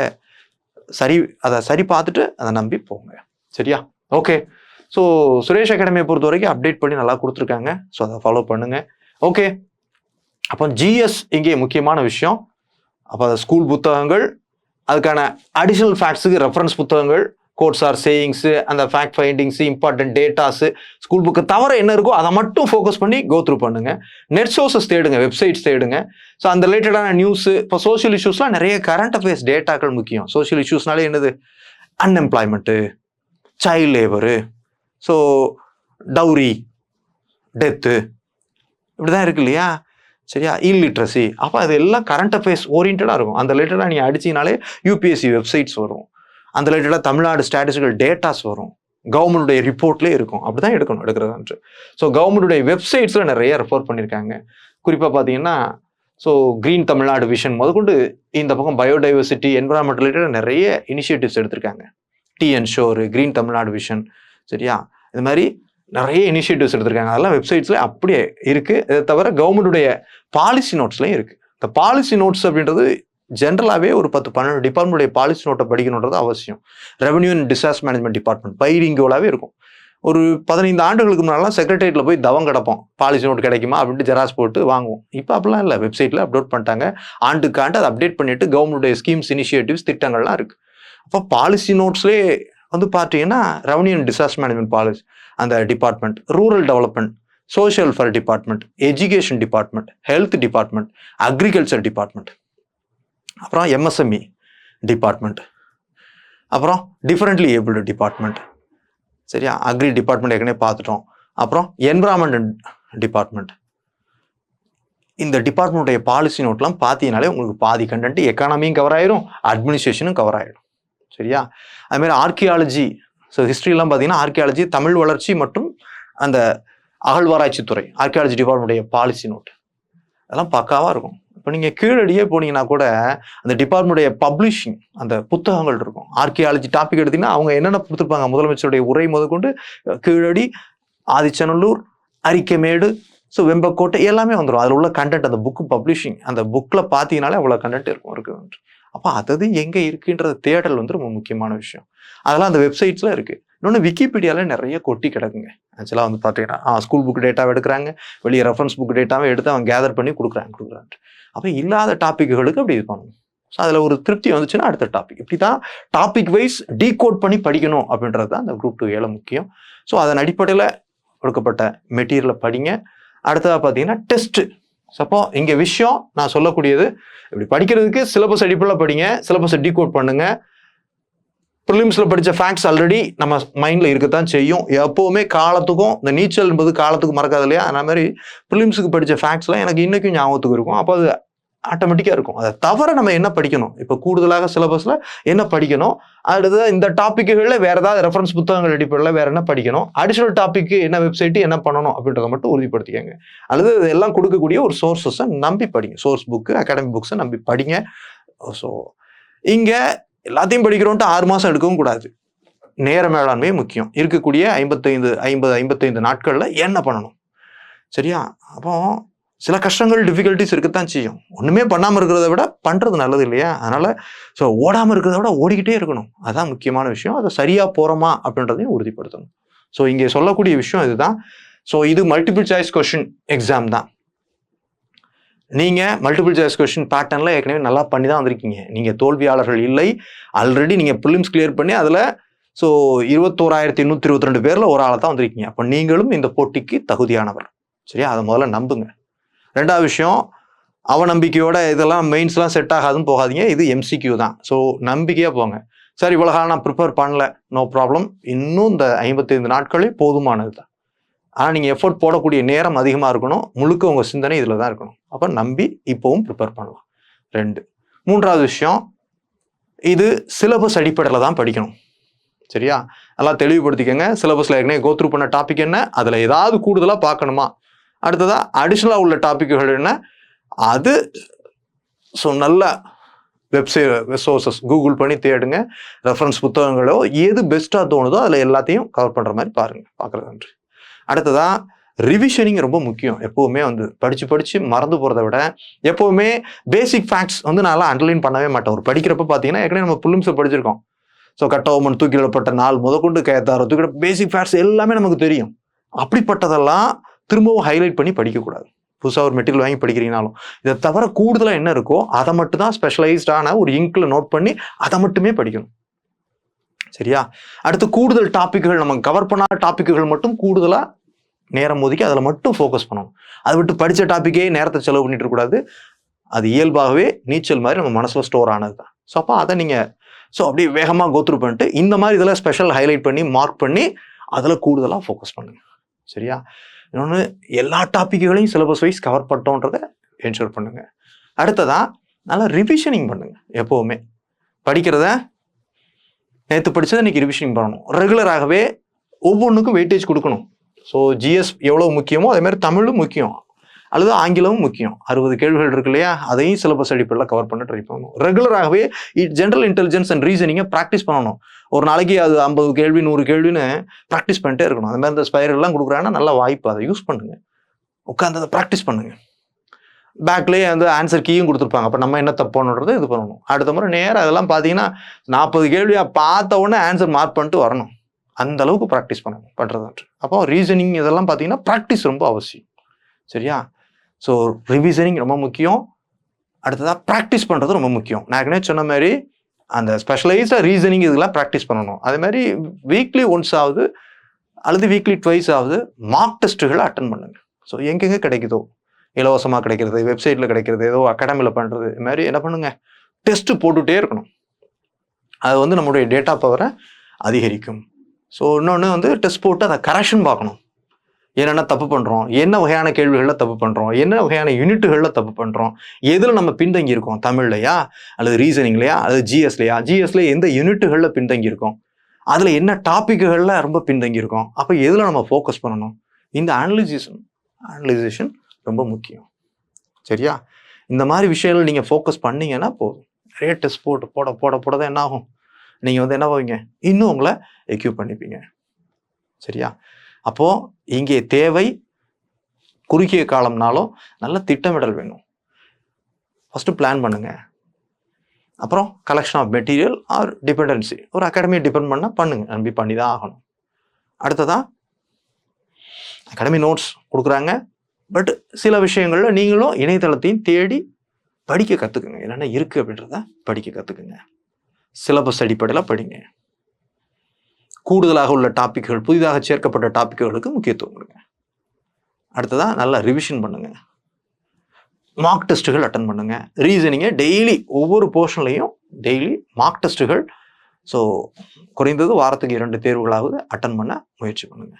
அதை சரி பார்த்துட்டு அதை நம்பி போங்க. சரியா? ஓகே. ஸோ சுரேஷ் அகாடமியை பொறுத்த வரைக்கும் அப்டேட் பண்ணி நல்லா கொடுத்துருக்காங்க. ஸோ அதை ஃபாலோ பண்ணுங்க. ஓகே. அப்போ ஜிஎஸ் இங்கே முக்கியமான விஷயம். அப்போ ஸ்கூல் புத்தகங்கள், அதுக்கான அடிஷனல் ஃபேக்ட்ஸுக்கு ரெஃபரன்ஸ் புத்தகங்கள், கோட்ஸ் ஆர் சேயிங்ஸு, அந்த fact findings, important datas, school book தவிர என்ன இருக்கோ அதை மட்டும் ஃபோக்கஸ் பண்ணி கோ த்ரூ பண்ணுங்க. நெட் சோர்சஸ் தேடுங்க, வெப்சைட்ஸ் தேடுங்க. ஸோ அந்த ரிலேட்டடான நியூஸு, இப்போ சோஷியல் இஷ்யூஸ்லாம் நிறைய கரண்ட் அஃபேர்ஸ் டேட்டாக்கள் முக்கியம். சோஷியல் இஷ்யூஸ்னாலே என்னது, unemployment, child labour, so dowry, death, இப்படி தான் இருக்கு இல்லையா? சரியா? இல்லிட்ரஸி. அப்போ அது எல்லாம் கரண்ட் அஃபேர்ஸ் ஓரியன்டாக இருக்கும். அந்த ரிலேட்டடாக நீங்கள் அடிச்சிங்கனாலே யூபிஎஸ்சி வெப்சைட்ஸ் வரும். அந்த ரிலேட்டடாக தமிழ்நாடு ஸ்டாட்டிஸ்டிக்கல் டேட்டாஸ் வரும். கவர்மெண்டுடைய ரிப்போர்ட்லேயே இருக்கும். அப்படி தான் எடுக்கிறதுன்ட்டு. ஸோ கவர்மெண்டுடைய வெப்சைட்ஸில் நிறைய ரெஃபர் பண்ணியிருக்காங்க. குறிப்பாக பார்த்தீங்கன்னா ஸோ கிரீன் தமிழ்நாடு விஷன் முதற்கொண்டு இந்த பக்கம் பயோடைவர்சிட்டி, என்விரான்மெண்ட் ரிலேட்டடாக நிறைய இனிஷியேட்டிவ்ஸ் எடுத்திருக்காங்க. டிஎன்ஷோரு, கிரீன் தமிழ்நாடு விஷன், சரியா? இது மாதிரி நிறைய இனிஷியேட்டிவ்ஸ் எடுத்திருக்காங்க. அதெல்லாம் வெப்சைட்ஸ்ல அப்படியே இருக்கு. இதை தவிர கவர்மெண்டுடைய பாலிசி நோட்ஸ்லையும் இருக்கு. இந்த பாலிசி நோட்ஸ் அப்படின்றது ஜென்ரலாகவே ஒரு 10-12 டிபார்ட்மெண்ட்டுடைய பாலிசி நோட்டை படிக்கணுன்றது அவசியம். Revenue and disaster management department பைலிங்குவலாகவே இருக்கும். ஒரு 15 ஆண்டுகளுக்கு முன்னாலாம் செக்ரட்டரியேட்டில் போய் தவம் கிடப்போம், பாலிசி நோட் கிடைக்குமா அப்படின்ட்டு ஜெராக்ஸ் போட்டு வாங்குவோம். இப்போ அப்படிலாம் இல்லை, வெப்சைட்டில் அப்லோட் பண்ணிட்டாங்க. ஆண்டுக்கு ஆண்டு அதை அப்டேட் பண்ணிட்டு கவர்மெண்டுடைய ஸ்கீம்ஸ், இனிஷியேட்டிவ்ஸ், திட்டங்கள்லாம் இருக்கு. அப்போ பாலிசி நோட்ஸ்லேயே வந்து பார்த்தீங்கன்னா revenue and disaster management policy அந்த department, rural development, social welfare department, education department, health department, agriculture department, அப்புறம் எம்எஸ்எம்இ டிபார்ட்மெண்ட், அப்புறம் டிஃபரெண்ட்லி ஏபிள்டு டிபார்ட்மெண்ட், சரியா? அக்ரி டிபார்ட்மெண்ட் ஏற்கனவே பார்த்துட்டோம். அப்புறம் என்விரான்மெண்ட் டிபார்ட்மெண்ட். இந்த டிபார்ட்மெண்ட்டுடைய பாலிசி நோட்லாம் பார்த்தீங்கனாலே உங்களுக்கு பாதி கண்டென்ட் எக்கானமியும் கவர் ஆயிரும், அட்மினிஸ்ட்ரேஷனும் கவர் ஆயிடும். சரியா? அதுமாதிரி ஆர்கியாலஜி, ஸோ ஹிஸ்ட்ரிலாம் பார்த்தீங்கன்னா ஆர்கியாலஜி, தமிழ் வளர்ச்சி மற்றும் அந்த அகழ்வாராய்ச்சி துறை, ஆர்கியாலஜி டிபார்ட்மெண்ட்டுடைய பாலிசி நோட் அதெல்லாம் பக்காவாக இருக்கும். இப்போ நீங்கள் கீழடியே போனீங்கன்னா கூட அந்த டிபார்ட்மெண்ட்டுடைய பப்ளிஷிங் அந்த புத்தகங்கள் இருக்கும். ஆர்கியாலஜி டாபிக் எடுத்தீங்கன்னா அவங்க என்னென்ன கொடுத்துருப்பாங்க, முதலமைச்சருடைய உரை முதற்கொண்டு கீழடி, ஆதிச்சநல்லூர், அரிக்கமேடு, ஸோ வெம்பக்கோட்டை எல்லாமே வந்துடும். அதில் உள்ள கண்டென்ட், அந்த புக்கு பப்ளிஷிங், அந்த புக்கில் பார்த்தீங்கனாலே அவ்வளோ கண்டென்ட் இருக்குது. அப்போ அது எங்கே இருக்குன்றது தேடல் வந்து ரொம்ப முக்கியமான விஷயம். அதெல்லாம் அந்த வெப்சைட்ஸில் இருக்குது. இன்னொன்று விக்கிபீடியாவில் நிறைய கொட்டி கிடக்குங்க. ஆக்சுவலாக வந்து பார்த்தீங்கன்னா ஸ்கூல் புக் டேட்டாவை எடுக்கிறாங்க, வெளியே ரெஃபரன்ஸ் புக் டேட்டாவை எடுத்து அவங்க கேதர் பண்ணி கொடுக்குறாங்க. அப்போ இல்லாத டாப்பிக்குகளுக்கு அப்படி இது பண்ணணும். ஸோ அதில் ஒரு திருப்தி வந்துச்சுன்னா அடுத்த டாபிக். இப்படி தான் டாபிக் வைஸ் டீகோட் பண்ணி படிக்கணும் அப்படின்றது தான் அந்த குரூப் 2A முக்கியம். ஸோ அதன் அடிப்படையில் கொடுக்கப்பட்ட மெட்டீரியலை படிங்க. அடுத்ததாக பார்த்தீங்கன்னா டெஸ்ட்டு. அப்போ இங்கே விஷயம் நான் சொல்லக்கூடியது, இப்படி படிக்கிறதுக்கு சிலபஸ் அடிப்படையில் படிங்க, சிலபஸை டீகோட் பண்ணுங்க. ப்ரிலிம்ஸில் படித்த ஃபேக்ட்ஸ் ஆல்ரெடி நம்ம மைண்டில் இருக்கத்தான் செய்யும். எப்போவுமே காலத்துக்கும் இந்த நீச்சல் என்பது காலத்துக்கு மறக்காது இல்லையா? அந்த மாதிரி ப்ரிலிம்ஸுக்கு படித்த ஃபேக்ட்ஸ்லாம் எனக்கு இன்றைக்கும் ஞாபகத்துக்கு இருக்கும். அப்போ அது ஆட்டோமேட்டிக்காக இருக்கும். அதை தவிர நம்ம என்ன படிக்கணும், இப்போ கூடுதலாக சிலபஸில் என்ன படிக்கணும், அடுத்து இந்த டாப்பிக்குகளில் வேறு ஏதாவது ரெஃபரன்ஸ் புத்தகங்கள் அடிப்படையில் வேறு என்ன படிக்கணும், அடிஷனல் டாப்பிக்கு என்ன வெப்சைட்டு என்ன பண்ணணும் அப்படின்றத மட்டும் உறுதிப்படுத்திக்கங்க. அல்லது இதெல்லாம் கொடுக்கக்கூடிய ஒரு சோர்ஸஸை நம்பி படிங்க. சோர்ஸ் புக்கு, அகாடமிக் புக்ஸை நம்பி படிங்க. ஸோ இங்கே எல்லாத்தையும் படிக்கிறோன்ட்டு 6 மாதம் எடுக்கவும் கூடாது. நேர மேலாண்மையே முக்கியம். இருக்கக்கூடிய 55 நாட்களில் என்ன பண்ணணும், சரியா? அப்போ சில கஷ்டங்கள், டிஃபிகல்ட்டிஸ் இருக்கத்தான் செய்யும். ஒன்றுமே பண்ணாமல் இருக்கிறத விட பண்ணுறது நல்லது இல்லையா? அதனால் ஸோ ஓடாமல் இருக்கிறத விட ஓடிக்கிட்டே இருக்கணும். அதுதான் முக்கியமான விஷயம். அதை சரியாக போகிறோமா அப்படின்றதையும் உறுதிப்படுத்தணும். ஸோ இங்கே சொல்லக்கூடிய விஷயம் இதுதான். ஸோ இது மல்டிபிள் சாய்ஸ் கொஸ்டின் எக்ஸாம் தான். நீங்கள் மல்டிபிள் சாய்ஸ் கொஸ்டின் பேட்டர்னில் ஏற்கனவே நல்லா பண்ணி தான் வந்திருக்கீங்க. நீங்கள் தோல்வியாளர்கள் இல்லை. ஆல்ரெடி நீங்கள் ப்ரிலிம்ஸ் கிளியர் பண்ணி அதில் ஸோ 21,822 பேரில் ஒரு ஆளை தான் வந்திருக்கீங்க. அப்போ நீங்களும் இந்த போட்டிக்கு தகுதியானவர். சரியா? அதை முதல்ல நம்புங்க. ரெண்டாவது விஷயம், அவநம்பிக்கையோட இதெல்லாம் மெயின்ஸ்லாம் செட் ஆகாதுன்னு போகாதீங்க. இது MCQ தான். ஸோ நம்பிக்கையாக போங்க. சரி இவ்வளோ காலம் நான் ப்ரிப்பேர் பண்ணல, நோ ப்ராப்ளம். இன்னும் இந்த 55 நாட்களே போதுமானது தான். ஆனால் நீங்கள் எஃபோர்ட் போடக்கூடிய நேரம் அதிகமாக இருக்கணும். முழுக்க உங்கள் சிந்தனை இதில் தான் இருக்கணும். அப்போ நம்பி இப்போவும் ப்ரிப்பேர் பண்ணலாம். 2. 3வது விஷயம், இது சிலபஸ் அடிப்படையில் தான் படிக்கணும். சரியா? நல்லா தெளிவுபடுத்திக்கங்க. சிலபஸில் ஏற்கனவே கோத்ரூ பண்ண டாபிக் என்ன, அதில் ஏதாவது கூடுதலாக பார்க்கணுமா, அடுத்ததாக அடிஷ்னலாக உள்ள டாபிக்குகள் என்ன, அது ஸோ நல்ல சோர்சஸ் கூகுள் பண்ணி தேடுங்க. ரெஃபரன்ஸ் புத்தகங்களோ எது பெஸ்ட்டாக தோணுதோ அதில் எல்லாத்தையும் கவர் பண்ணுற மாதிரி பார்க்குறது நன்றி. அடுத்ததாக ரிவிஷனிங் ரொம்ப முக்கியம். எப்போவுமே படித்து மறந்து போகிறத விட எப்போவுமே பேசிக் ஃபேக்ட்ஸ் நான்லாம் அண்டர்லைன் பண்ணவே மாட்டேன். ஒரு படிக்கிறப்ப பார்த்தீங்கன்னா ஏற்கனவே நம்ம ப்ரிலிம்ஸை படிச்சிருக்கோம். ஸோ கட்டோமன் தூக்கிடப்பட்ட நாள் முதற்கொண்டு கேத்தார தூக்கிட பேசிக் ஃபேக்ட்ஸ் எல்லாமே நமக்கு தெரியும். அப்படிப்பட்டதெல்லாம் திரும்பவும் ஹைலைட் பண்ணி படிக்கக்கூடாது. புதுசாக ஒரு மெட்டீரியல் வாங்கி படிக்கிறீங்கனாலும் இதை தவிர கூடுதலாக என்ன இருக்கோ அதை மட்டும் தான் ஸ்பெஷலைஸ்டான ஒரு இங்கில் நோட் பண்ணி அதை மட்டுமே படிக்கணும். சரியா? அடுத்து கூடுதல் டாபிக்குகள், நம்ம கவர் பண்ணாத டாபிக்குகள் மட்டும் கூடுதலாக நேரம் ஒதுக்கி அதில் மட்டும் ஃபோக்கஸ் பண்ணணும். அதை விட்டு படித்த டாப்பிக்கே நேரத்தை செலவு பண்ணிட்டு இருக்கக்கூடாது. அது இயல்பாகவே நீச்சல் மாதிரி நம்ம மனசில் ஸ்டோர் ஆனது தான். ஸோ அப்போ அதை நீங்கள் அப்படியே வேகமாக கோத்ரூ பண்ணிட்டு இந்த மாதிரி இதெல்லாம் ஸ்பெஷல் ஹைலைட் பண்ணி மார்க் பண்ணி அதில் கூடுதலாக ஃபோக்கஸ் பண்ணுங்க. சரியா? இன்னொன்று, எல்லா டாப்பிக்குகளையும் சிலபஸ் வைஸ் கவர் பண்ணிட்டோன்றதை என்ஷூர் பண்ணுங்க. அடுத்ததான் நல்லா ரிவிஷனிங் பண்ணுங்க. எப்போவுமே படிக்கிறத நேற்று படித்ததை இன்றைக்கி ரிவிஷனிங் பண்ணணும். ரெகுலராகவே ஒவ்வொன்றுக்கும் வெயிட்டேஜ் கொடுக்கணும். ஸோ ஜிஎஸ் எவ்வளோ முக்கியமோ அதேமாதிரி தமிழும் முக்கியம், அல்லது ஆங்கிலமும் முக்கியம். 60 கேள்விகள் இருக்கு இல்லையா, அதையும் சிலபஸ் அடிப்படையில் கவர் பண்ண ட்ரை பண்ணணும். ரெகுலராகவே ஜென்ரல் இன்டெலிஜென்ஸ் அண்ட் ரீசனிங்கை ப்ராக்டிஸ் பண்ணணும். ஒரு நாளைக்கு அது 50 கேள்வி 100 கேள்வின்னு ப்ராக்டிஸ் பண்ணிட்டே இருக்கணும். அந்த மாதிரி இந்த ஸ்பைரெல்லாம் கொடுக்குறாங்கன்னா நல்ல வாய்ப்பு, அதை யூஸ் பண்ணுங்க. உட்காந்து அதை ப்ராக்டிஸ் பண்ணுங்க. பேக்லேயே ஆன்சர் கீயும் கொடுத்துருப்பாங்க. அப்போ நம்ம என்ன தப்போன்றது இது பண்ணணும். அடுத்த முறை நேரம் அதெல்லாம் பார்த்தீங்கன்னா 40 கேள்வியாக பார்த்த உடனே ஆன்சர் மார்க் பண்ணிட்டு வரணும். அந்த அளவுக்கு ப்ராக்டிஸ் பண்ணணும் பண்ணுறது. அப்போ ரீசனிங் இதெல்லாம் பார்த்தீங்கன்னா ப்ராக்டிஸ் ரொம்ப அவசியம். சரியா? ஸோ ரிவிசனிங் ரொம்ப முக்கியம். அடுத்ததாக ப்ராக்டிஸ் பண்ணுறது ரொம்ப முக்கியம். நான் ஏற்கனவே சொன்ன மாதிரி அந்த ஸ்பெஷலைஸ்டாக ரீசனிங் இதெல்லாம் ப்ராக்டிஸ் பண்ணணும். அதே மாதிரி வீக்லி ஒன்ஸ் ஆகுது அல்லது வீக்லி ட்வைஸ் ஆகுது மார்க் டெஸ்ட்டுகளை அட்டன் பண்ணுங்க. ஸோ எங்கெங்கே கிடைக்குதோ, இலவசமாக கிடைக்கிறது, வெப்சைட்டில் கிடைக்கிறது, ஏதோ அகாடமியில் பண்ணுறது, இது மாதிரி என்ன பண்ணுங்க, டெஸ்ட்டு போட்டுகிட்டே இருக்கணும். அது நம்மளுடைய டேட்டா பவரை அதிகரிக்கும். ஸோ இன்னொன்று டெஸ்ட் போட்டு அதை கரெக்ஷன் பார்க்கணும். என்னென்ன தப்பு பண்ணுறோம், என்ன வகையான கேள்விகளில் தப்பு பண்ணுறோம், என்ன வகையான யூனிட்டுகளில் தப்பு பண்ணுறோம், எதில் நம்ம பின்தங்கி இருக்கோம், தமிழ்லையா அல்லது ரீசனிங்லையா அல்லது ஜிஎஸ்லையா, ஜிஎஸ்ல எந்த யூனிட்டுகளில் பின்தங்கி இருக்கோம், அதில் என்ன டாப்பிக்குகளில் ரொம்ப பின்தங்கி இருக்கோம், அப்போ எதில் நம்ம ஃபோக்கஸ் பண்ணணும். இந்த அனலைசேஷன் ரொம்ப முக்கியம். சரியா? இந்த மாதிரி விஷயங்கள் நீங்கள் ஃபோக்கஸ் பண்ணீங்கன்னா போதும். நிறைய டெஸ்ட் போட தான் என்ன ஆகும், நீங்கள் என்ன போவீங்க, இன்னும் உங்களை எக்யூப் பண்ணிப்பீங்க. சரியா? அப்போது இங்கே தேவை குறுகிய காலம்னாலும் நல்ல திட்டமிடல் வேணும். ஃபஸ்ட்டு பிளான் பண்ணுங்க. அப்புறம் collection of material or dependency, ஒரு அகாடமியை டிபெண்ட் பண்ணால் பண்ணுங்க, நம்பி பண்ணி தான் ஆகணும். அடுத்ததாக அகாடமி நோட்ஸ் கொடுக்குறாங்க. பட் சில விஷயங்களில் நீங்களும் இணையதளத்தையும் தேடி படிக்க கற்றுக்குங்க. என்னென்ன இருக்குது அப்படின்றத படிக்க கற்றுக்குங்க. சிலபஸ் அடிப்படையில் படிங்க. கூடுதலாக உள்ள டாப்பிக்குகள், புதிதாக சேர்க்கப்பட்ட டாப்பிக்குகளுக்கு முக்கியத்துவம் கொடுங்க. அடுத்ததாக நல்லா ரிவிஷன் பண்ணுங்க. மார்க் டெஸ்ட்டுகள் அட்டன் பண்ணுங்க. ரீசனிங்கை டெய்லி ஒவ்வொரு போர்ஷன்லையும் டெய்லி மார்க் டெஸ்ட்டுகள், ஸோ குறைந்தது வாரத்துக்கு 2 தேர்வுகளாவது அட்டன் பண்ண முயற்சி பண்ணுங்க.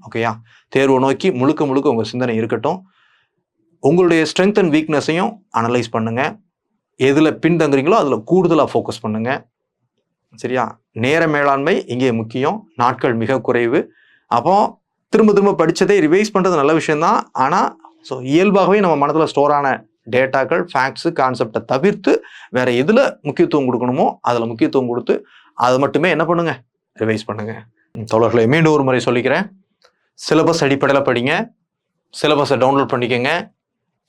ஓகேயா? தேர்வை நோக்கி முழுக்க உங்கள் சிந்தனை இருக்கட்டும். உங்களுடைய ஸ்ட்ரென்த் அண்ட் வீக்னஸையும் அனலைஸ் பண்ணுங்க. எதில் பின்தங்குறீங்களோ அதில் கூடுதலாக ஃபோக்கஸ் பண்ணுங்க. சரியா? நேர மேலாண்மை இங்கே முக்கியம். நாட்கள் மிக குறைவு. அப்போ திரும்ப படித்ததை ரிவைஸ் பண்ணுறது நல்ல விஷயம்தான். ஆனால் இயல்பாகவே நம்ம மனதில் ஸ்டோரான டேட்டாக்கள், ஃபேக்ட்ஸு, கான்செப்டை தவிர்த்து வேற எதில் முக்கியத்துவம் கொடுக்கணுமோ அதில் முக்கியத்துவம் கொடுத்து அதை மட்டுமே என்ன பண்ணுங்க, ரிவைஸ் பண்ணுங்க. தோழர்களை மீண்டும் ஒரு முறை சொல்லிக்கிறேன். சிலபஸ் அடிப்படையில் படிங்க. சிலபஸை டவுன்லோட் பண்ணிக்கங்க.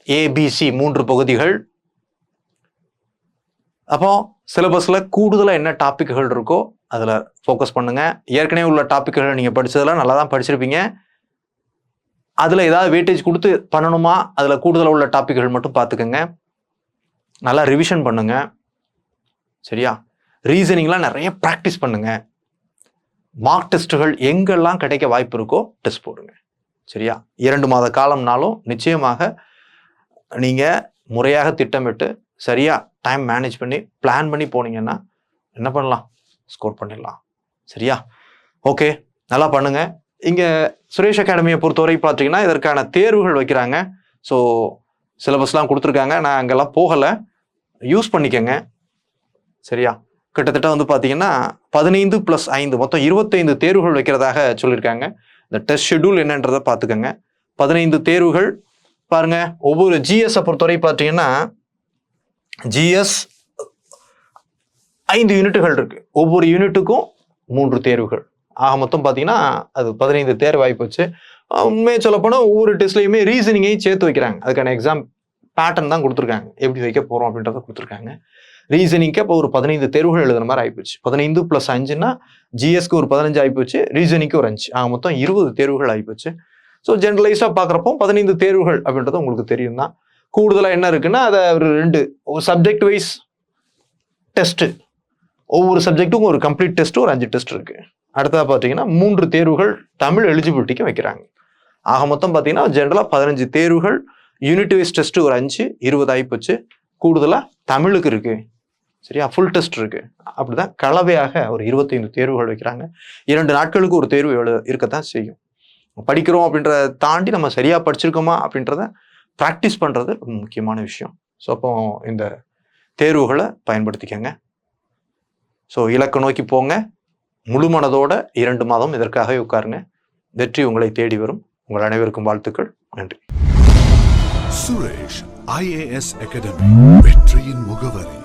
ABC 3 பகுதிகள். அப்போ சிலபஸில் கூடுதலாக என்ன டாப்பிக்குகள் இருக்கோ அதில் ஃபோக்கஸ் பண்ணுங்கள். ஏற்கனவே உள்ள டாப்பிக்குகள் நீங்கள் படித்ததெல்லாம் நல்லா தான் படிச்சிருப்பீங்க. அதில் ஏதாவது வெயிட்டேஜ் கொடுத்து பண்ணணுமா, அதில் கூடுதலாக உள்ள டாப்பிக்குகள் மட்டும் பார்த்துக்கோங்க. நல்லா ரிவிஷன் பண்ணுங்க. சரியா? ரீசனிங்லாம் நிறைய ப்ராக்டிஸ் பண்ணுங்க. மார்க் டெஸ்ட்டுகள் எங்கெல்லாம் கிடைக்க வாய்ப்பு இருக்கோ டெஸ்ட் போடுங்க. சரியா? 2 மாத காலம்னாலும் நிச்சயமாக நீங்கள் முறையாக திட்டமிட்டு சரியாக டைம் மேனேஜ் பண்ணி பிளான் பண்ணி போனீங்கன்னா என்ன பண்ணலாம், ஸ்கோர் பண்ணிடலாம். சரியா? ஓகே, நல்லா பண்ணுங்க. இங்கே சுரேஷ் அகாடமியை பொறுத்தவரை பார்த்தீங்கன்னா இதற்கான தேர்வுகள் வைக்கிறாங்க. ஸோ சிலபஸ்லாம் கொடுத்துருக்காங்க. நான் அங்கெல்லாம் போகலை, யூஸ் பண்ணிக்கங்க. சரியா? கிட்டத்தட்ட வந்து பார்த்தீங்கன்னா 15+5 மொத்தம் 25 தேர்வுகள் வைக்கிறதாக சொல்லியிருக்காங்க. இந்த டெஸ்ட் ஷெட்யூல் என்னன்றதை பார்த்துக்கோங்க. 15 தேர்வுகள் பாருங்க. ஒவ்வொரு ஜிஎஸை பொறுத்தவரை பார்த்தீங்கன்னா ஜிஎஸ் 5 யூனிட்டுகள் இருக்கு. ஒவ்வொரு யூனிட்டுக்கும் 3 தேர்வுகள். ஆக மொத்தம் பார்த்தீங்கன்னா அது 15 தேர்வு ஆகிப்போச்சு. உண்மையை சொல்லப்போனால் ஒவ்வொரு டெஸ்ட்லையுமே ரீசனிங்கையும் சேர்த்து வைக்கிறாங்க. அதுக்கான எக்ஸாம் பேட்டர்ன் தான் கொடுத்துருக்காங்க. எப்படி வைக்க போகிறோம் அப்படின்றத கொடுத்துருக்காங்க. ரீசனிங்க்கு அப்போ ஒரு 15 தேர்வுகள் எழுதுன மாதிரி ஆகிப்போச்சு. 15+5ன்னா ஜிஎஸ்க்கு ஒரு 15 ஆகிப்போச்சு, ரீசனிங்க்கு ஒரு 5. ஆக மொத்தம் 20 தேர்வுகள் ஆகிப்போச்சு. ஸோ ஜென்ரலைஸாக பார்க்குறப்போ 15 தேர்வுகள் அப்படின்றது உங்களுக்கு தெரியும் தான். கூடுதலாக என்ன இருக்குன்னா அதை ஒரு 2 சப்ஜெக்ட் வைஸ் டெஸ்ட்டு, ஒவ்வொரு சப்ஜெக்ட்டுக்கும் ஒரு கம்ப்ளீட் டெஸ்ட்டு, ஒரு 5 டெஸ்ட் இருக்குது. அடுத்ததாக பார்த்தீங்கன்னா 3 தேர்வுகள் தமிழ் எலிஜிபிலிட்டிக்கு வைக்கிறாங்க. ஆக மொத்தம் பார்த்தீங்கன்னா ஜென்ரலாக 15 தேர்வுகள், யூனிட் வைஸ் டெஸ்ட்டு ஒரு 5, 20 ஆகிப்போச்சு. கூடுதலாக தமிழுக்கு இருக்குது. சரியா? ஃபுல் டெஸ்ட் இருக்குது. அப்படி தான் கலவையாக ஒரு 25 தேர்வுகள் வைக்கிறாங்க. 2 நாட்களுக்கு ஒரு தேர்வு இருக்கத்தான் செய்யும். படிக்கிறோம் அப்படின்றத தாண்டி நம்ம சரியாக படிச்சிருக்கோமா அப்படின்றத ப்ராக்டிஸ் பண்ணுறது ரொம்ப முக்கியமான விஷயம். ஸோ அப்போ இந்த தேர்வுகளை பயன்படுத்திக்கங்க. ஸோ இலக்கு நோக்கி போங்க. முழு மனதோட 2 மாதம் இதற்காகவே உட்காருங்க. வெற்றி உங்களை தேடி வரும். உங்கள் அனைவருக்கும் வாழ்த்துக்கள். நன்றி. சுரேஷ் IAS அகாடமி, வெற்றியின் முகவரி.